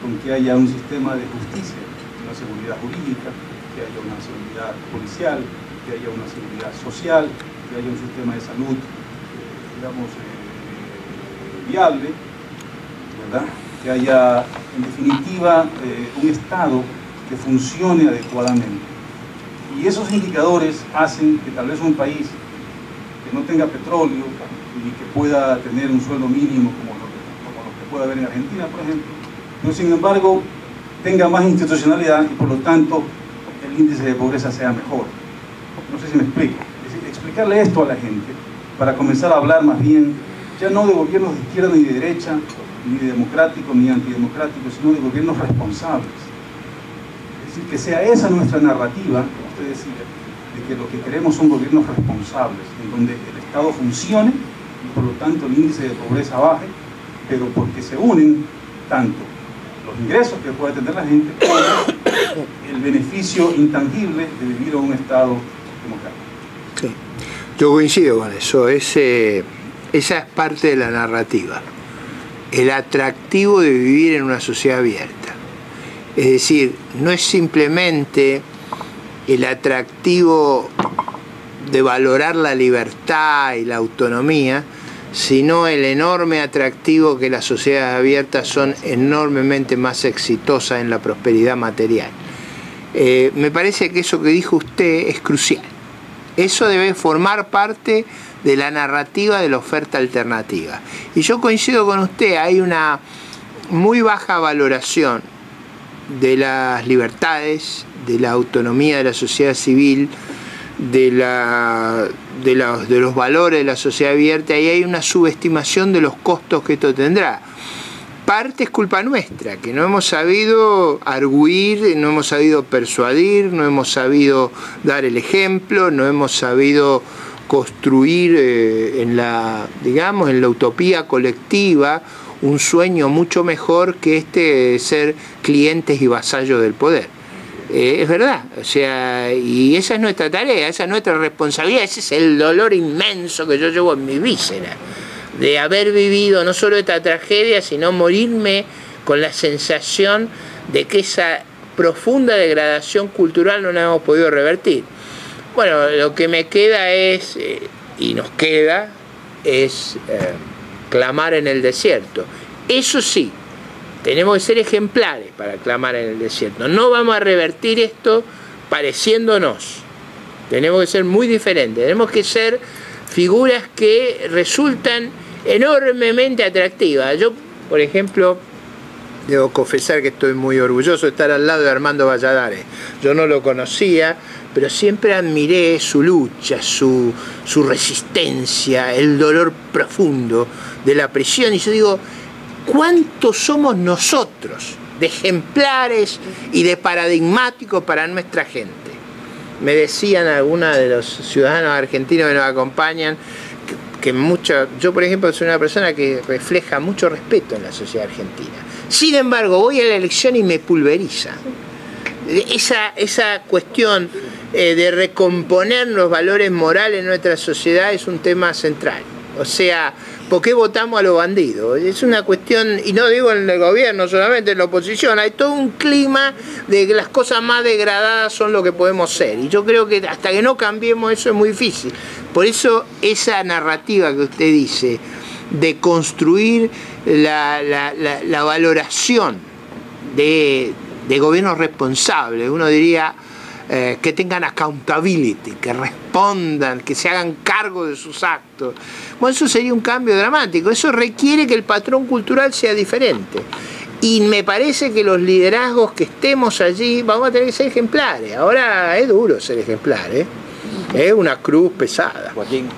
con que haya un sistema de justicia, una seguridad jurídica, que haya una seguridad policial, que haya una seguridad social, que haya un sistema de salud, digamos, viable, ¿verdad?, que haya en definitiva, un Estado que funcione adecuadamente. Y esos indicadores hacen que tal vez un país que no tenga petróleo y que pueda tener un sueldo mínimo como lo que puede haber en Argentina, por ejemplo, pero sin embargo tenga más institucionalidad y por lo tanto el índice de pobreza sea mejor. No sé si me explico. Es decir, explicarle esto a la gente para comenzar a hablar más bien, ya no de gobiernos de izquierda ni de derecha, ni de democráticos ni antidemocráticos, sino de gobiernos responsables. Es decir, que sea esa nuestra narrativa, como usted decía, de que lo que queremos son gobiernos responsables, en donde el Estado funcione y por lo tanto el índice de pobreza baje, pero porque se unen tanto los ingresos que puede tener la gente como el beneficio intangible de vivir en un Estado democrático. Sí. Yo coincido con eso, esa es parte de la narrativa, el atractivo de vivir en una sociedad abierta. Es decir, no es simplemente el atractivo de valorar la libertad y la autonomía, sino el enorme atractivo que las sociedades abiertas son enormemente más exitosas en la prosperidad material. Me parece que eso que dijo usted es crucial. Eso debe formar parte de la narrativa de la oferta alternativa. Y yo coincido con usted, hay una muy baja valoración de las libertades, de la autonomía de la sociedad civil, de los valores de la sociedad abierta, y hay una subestimación de los costos que esto tendrá. Parte es culpa nuestra, que no hemos sabido arguir, no hemos sabido persuadir, no hemos sabido dar el ejemplo, no hemos sabido construir en la utopía colectiva un sueño mucho mejor que este de ser clientes y vasallos del poder. Es verdad, o sea, y esa es nuestra tarea, esa es nuestra responsabilidad, ese es el dolor inmenso que yo llevo en mi víscera, de haber vivido no solo esta tragedia, sino morirme con la sensación de que esa profunda degradación cultural no la hemos podido revertir. Bueno, lo que me queda es, y nos queda, es clamar en el desierto. Eso sí, tenemos que ser ejemplares para clamar en el desierto. No vamos a revertir esto pareciéndonos. Tenemos que ser muy diferentes. Tenemos que ser figuras que resultan enormemente atractivas. Yo, por ejemplo, debo confesar que estoy muy orgulloso de estar al lado de Armando Valladares. Yo no lo conocía, pero siempre admiré su lucha, su resistencia, el dolor profundo de la prisión. Y yo digo, ¿cuántos somos nosotros de ejemplares y de paradigmáticos para nuestra gente? Me decían algunos de los ciudadanos argentinos que nos acompañan que yo, por ejemplo, soy una persona que refleja mucho respeto en la sociedad argentina. Sin embargo, voy a la elección y me pulveriza. Esa cuestión de recomponer los valores morales en nuestra sociedad es un tema central. O sea, ¿por qué votamos a los bandidos? Es una cuestión, y no digo en el gobierno solamente, en la oposición, hay todo un clima de que las cosas más degradadas son lo que podemos ser. Y yo creo que hasta que no cambiemos eso es muy difícil. Por eso esa narrativa que usted dice, de construir la valoración de gobiernos responsables, uno diría que tengan accountability, que respondan, que se hagan cargo de sus actos. Bueno, eso sería un cambio dramático. Eso requiere que el patrón cultural sea diferente. Y me parece que los liderazgos que estemos allí vamos a tener que ser ejemplares. Ahora es duro ser ejemplar, ¿eh? Es una cruz pesada. Joaquín,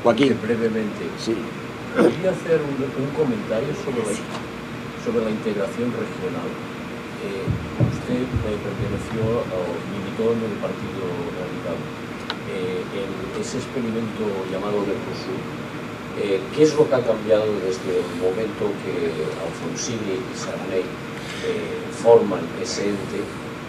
brevemente, sí. Quería hacer un comentario sobre la integración regional. Usted perteneció o militó en el Partido Radical. En ese experimento llamado Mercosur, ¿qué es lo que ha cambiado desde el momento que Alfonsín y Sarney forman ese ente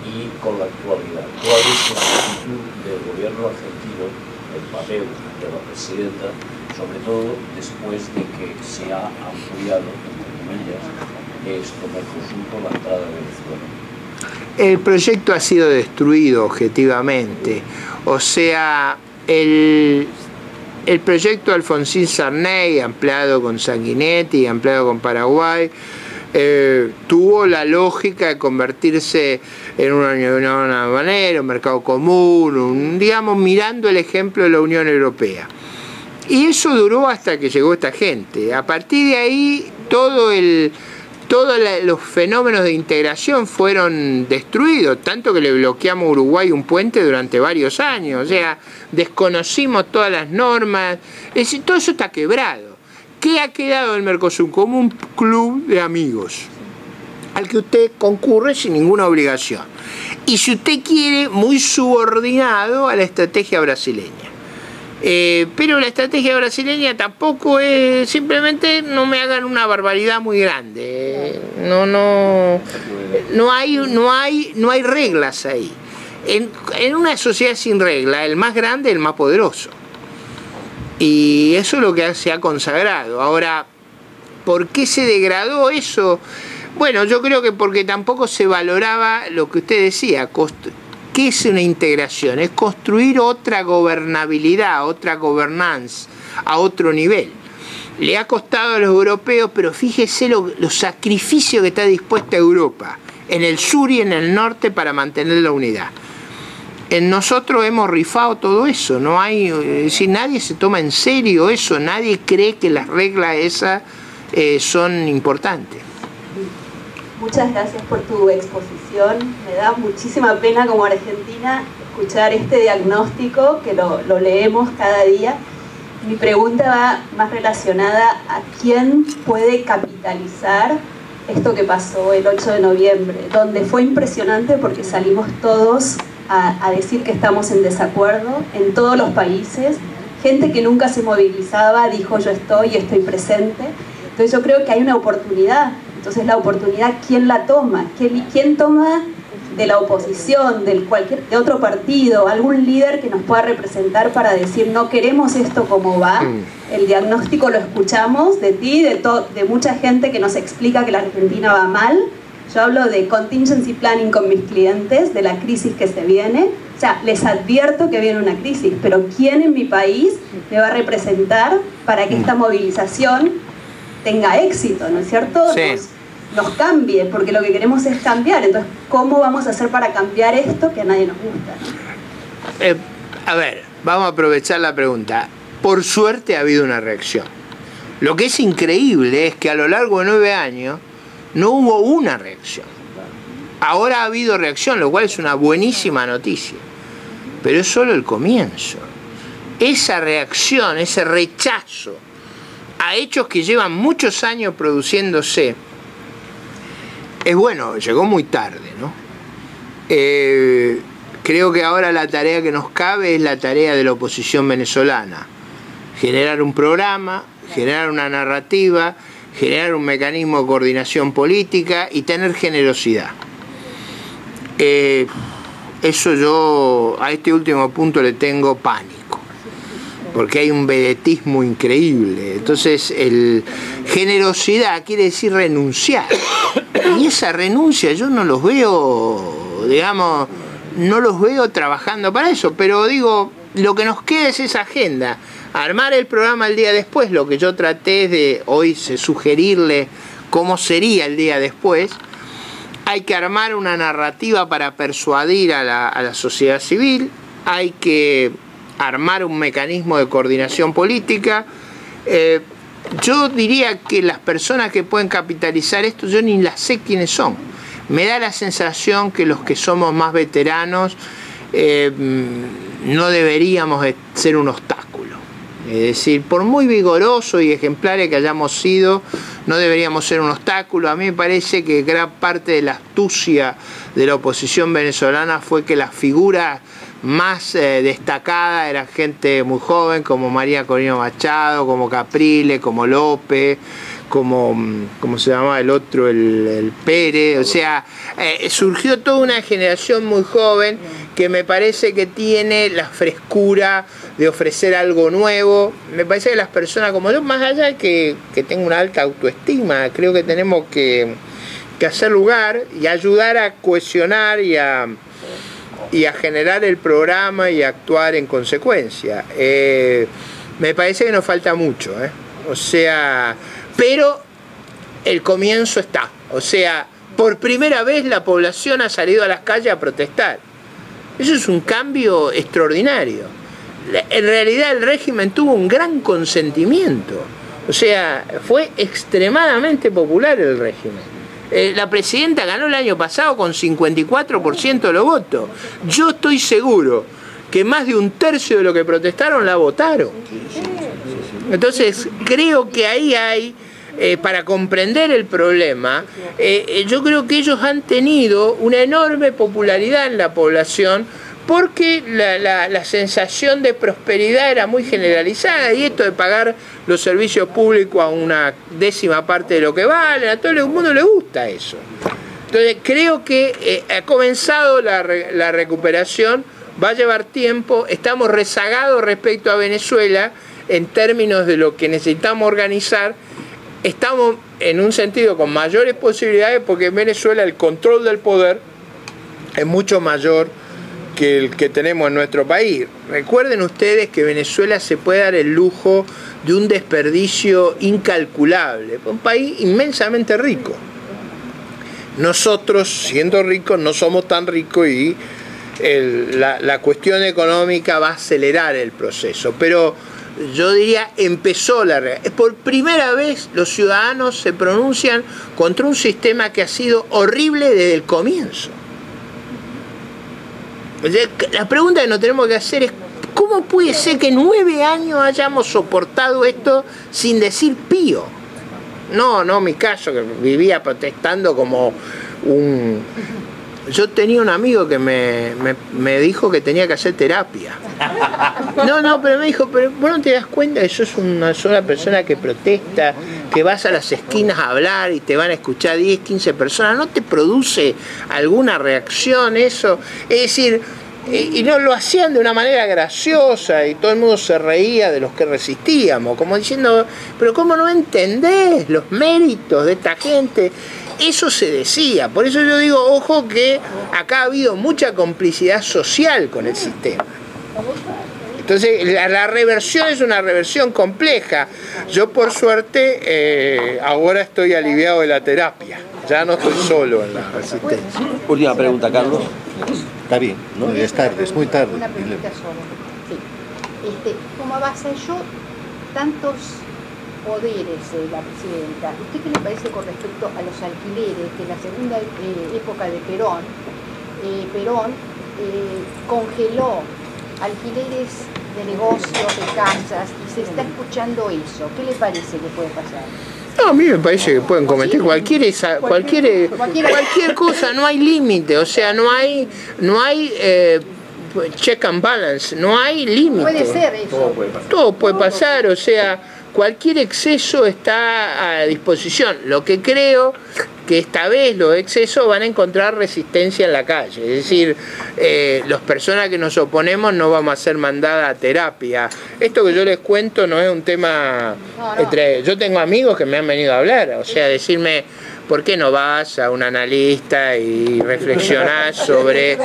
y con la actualidad? ¿Cuál es la actitud del gobierno argentino, el papel de la presidenta, sobre todo después de que se ha ampliado, entre comillas, esto Mercosur con la entrada de Venezuela? El proyecto ha sido destruido objetivamente. O sea, el proyecto Alfonsín Sarney, ampliado con Sanguinetti, ampliado con Paraguay, tuvo la lógica de convertirse en una unión aduanera, un mercado común, digamos, mirando el ejemplo de la Unión Europea. Y eso duró hasta que llegó esta gente. A partir de ahí, todos los fenómenos de integración fueron destruidos, tanto que le bloqueamos a Uruguay un puente durante varios años, o sea, desconocimos todas las normas, es decir, todo eso está quebrado. ¿Qué ha quedado del Mercosur? Como un club de amigos al que usted concurre sin ninguna obligación. Y si usted quiere, muy subordinado a la estrategia brasileña. Pero la estrategia brasileña tampoco es, simplemente no me hagan una barbaridad muy grande. No hay reglas ahí. En una sociedad sin reglas, el más grande es el más poderoso. Y eso es lo que se ha consagrado. Ahora, ¿por qué se degradó eso? Bueno, yo creo que porque tampoco se valoraba lo que usted decía. ¿Qué es una integración? Es construir otra gobernabilidad, otra governance a otro nivel. Le ha costado a los europeos, pero fíjese los sacrificios que está dispuesta Europa, en el sur y en el norte, para mantener la unidad. En nosotros hemos rifado todo eso, no hay, es decir, nadie se toma en serio eso, nadie cree que las reglas esas son importantes. Muchas gracias por tu exposición. Me da muchísima pena como argentina escuchar este diagnóstico, que lo leemos cada día. Mi pregunta va más relacionada a quién puede capitalizar esto que pasó el 8 de noviembre, donde fue impresionante porque salimos todos a decir que estamos en desacuerdo en todos los países. Gente que nunca se movilizaba dijo yo estoy presente. Entonces yo creo que hay una oportunidad. Entonces la oportunidad, ¿quién la toma? ¿Quién toma de la oposición, de otro partido, algún líder que nos pueda representar para decir no queremos esto como va? El diagnóstico lo escuchamos de ti, de mucha gente que nos explica que la Argentina va mal. Yo hablo de contingency planning con mis clientes, de la crisis que se viene. O sea, les advierto que viene una crisis, pero ¿quién en mi país me va a representar para que esta movilización tenga éxito, ¿no es cierto? Sí. Nos cambie, porque lo que queremos es cambiar. Entonces, ¿cómo vamos a hacer para cambiar esto que a nadie nos gusta, ¿no? A ver, vamos a aprovechar la pregunta. Por suerte ha habido una reacción. Lo que es increíble es que a lo largo de 9 años no hubo una reacción. Ahora ha habido reacción, lo cual es una buenísima noticia. Pero es solo el comienzo. Esa reacción, ese rechazo a hechos que llevan muchos años produciéndose, es bueno, llegó muy tarde, ¿no? Creo que ahora la tarea que nos cabe es la tarea de la oposición venezolana. Generar un programa, generar una narrativa, generar un mecanismo de coordinación política y tener generosidad. Eso yo a este último punto le tengo pánico, porque hay un vedetismo increíble. Entonces, generosidad quiere decir renunciar. Y esa renuncia yo no los veo, digamos, no los veo trabajando para eso. Pero digo, lo que nos queda es esa agenda. Armar el programa el día después, lo que yo traté de hoy sugerirle cómo sería el día después. Hay que armar una narrativa para persuadir a la sociedad civil. Hay que armar un mecanismo de coordinación política. Yo diría que las personas que pueden capitalizar esto, yo ni las sé quiénes son. Me da la sensación que los que somos más veteranos no deberíamos ser un obstáculo. Es decir, por muy vigorosos y ejemplares que hayamos sido, no deberíamos ser un obstáculo. A mí me parece que gran parte de la astucia de la oposición venezolana fue que las figuras más destacada era gente muy joven, como María Corina Machado, como Capriles, como López, como ¿cómo se llamaba el otro? El Pérez. O sea, surgió toda una generación muy joven que me parece que tiene la frescura de ofrecer algo nuevo. Me parece que las personas como yo, más allá de que tengo una alta autoestima, creo que tenemos que hacer lugar y ayudar a cohesionar y a generar el programa y actuar en consecuencia. Me parece que nos falta mucho, o sea, pero el comienzo está. O sea, por primera vez la población ha salido a las calles a protestar. Eso es un cambio extraordinario. En realidad el régimen tuvo un gran consentimiento. O sea, fue extremadamente popular el régimen. La presidenta ganó el año pasado con 54% de los votos. Yo estoy seguro que más de un tercio de los que protestaron la votaron. Entonces, creo que ahí hay, para comprender el problema, yo creo que ellos han tenido una enorme popularidad en la población porque la sensación de prosperidad era muy generalizada y esto de pagar los servicios públicos a una décima parte de lo que valen, a todo el mundo le gusta eso. Entonces, creo que ha comenzado la recuperación. Va a llevar tiempo, estamos rezagados respecto a Venezuela en términos de lo que necesitamos organizar. Estamos en un sentido con mayores posibilidades porque en Venezuela el control del poder es mucho mayor que el que tenemos en nuestro país. Recuerden ustedes que Venezuela se puede dar el lujo de un desperdicio incalculable, un país inmensamente rico. Nosotros, siendo ricos, no somos tan ricos y la cuestión económica va a acelerar el proceso, pero yo diría empezó por primera vez los ciudadanos se pronuncian contra un sistema que ha sido horrible desde el comienzo. La pregunta que nos tenemos que hacer es ¿cómo puede ser que 9 años hayamos soportado esto sin decir pío? No, mi caso, que vivía protestando como un... Yo tenía un amigo que me dijo que tenía que hacer terapia. No, pero me dijo, pero vos no te das cuenta que sos una sola persona que protesta, que vas a las esquinas a hablar y te van a escuchar 10, 15 personas, ¿no te produce alguna reacción eso? Es decir, y no lo hacían de una manera graciosa y todo el mundo se reía de los que resistíamos, como diciendo, pero ¿cómo no entendés los méritos de esta gente? Eso se decía, por eso yo digo, ojo que acá ha habido mucha complicidad social con el sistema. Entonces la reversión es una reversión compleja. Yo por suerte ahora estoy aliviado de la terapia, ya no estoy solo en la resistencia. Última pregunta, Carlos. Está bien, ¿no? Es tarde, es muy tarde. Una pregunta solo. Sí. ¿Cómo avasalló tantos poderes la presidenta? ¿Usted qué le parece con respecto a los alquileres que en la segunda época de Perón congeló alquileres de negocios, de casas, y se está escuchando eso? ¿Qué le parece que puede pasar? No, a mí me parece que pueden cometer cualquier cosa, no hay límite, o sea, no hay check and balance, no hay límite. Puede ser eso. Todo puede pasar, o sea, cualquier exceso está a disposición. Lo que creo que esta vez los excesos van a encontrar resistencia en la calle. Es decir, las personas que nos oponemos no vamos a ser mandadas a terapia. Esto que yo les cuento no es un tema... Yo tengo amigos que me han venido a hablar, o sea, decirme... ¿Por qué no vas a un analista y reflexionás sobre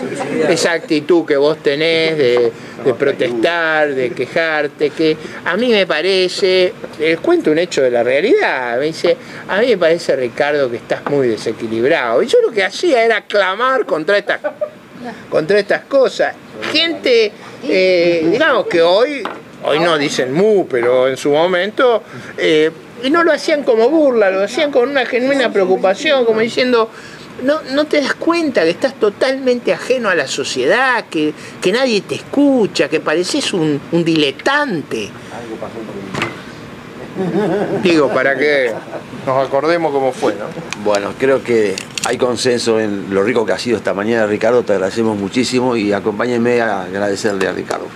esa actitud que vos tenés de protestar, de quejarte? Que a mí me parece, les cuento un hecho de la realidad, me dice, a mí me parece, Ricardo, que estás muy desequilibrado. Y yo lo que hacía era clamar contra estas cosas. Gente, digamos que hoy no dicen mu, pero en su momento... y no lo hacían como burla, lo hacían con una genuina preocupación, como diciendo, no te das cuenta que estás totalmente ajeno a la sociedad, que nadie te escucha, que pareces un diletante. Digo, para que nos acordemos cómo fue, ¿no? Bueno, creo que hay consenso en lo rico que ha sido esta mañana, Ricardo, te agradecemos muchísimo y acompáñenme a agradecerle a Ricardo.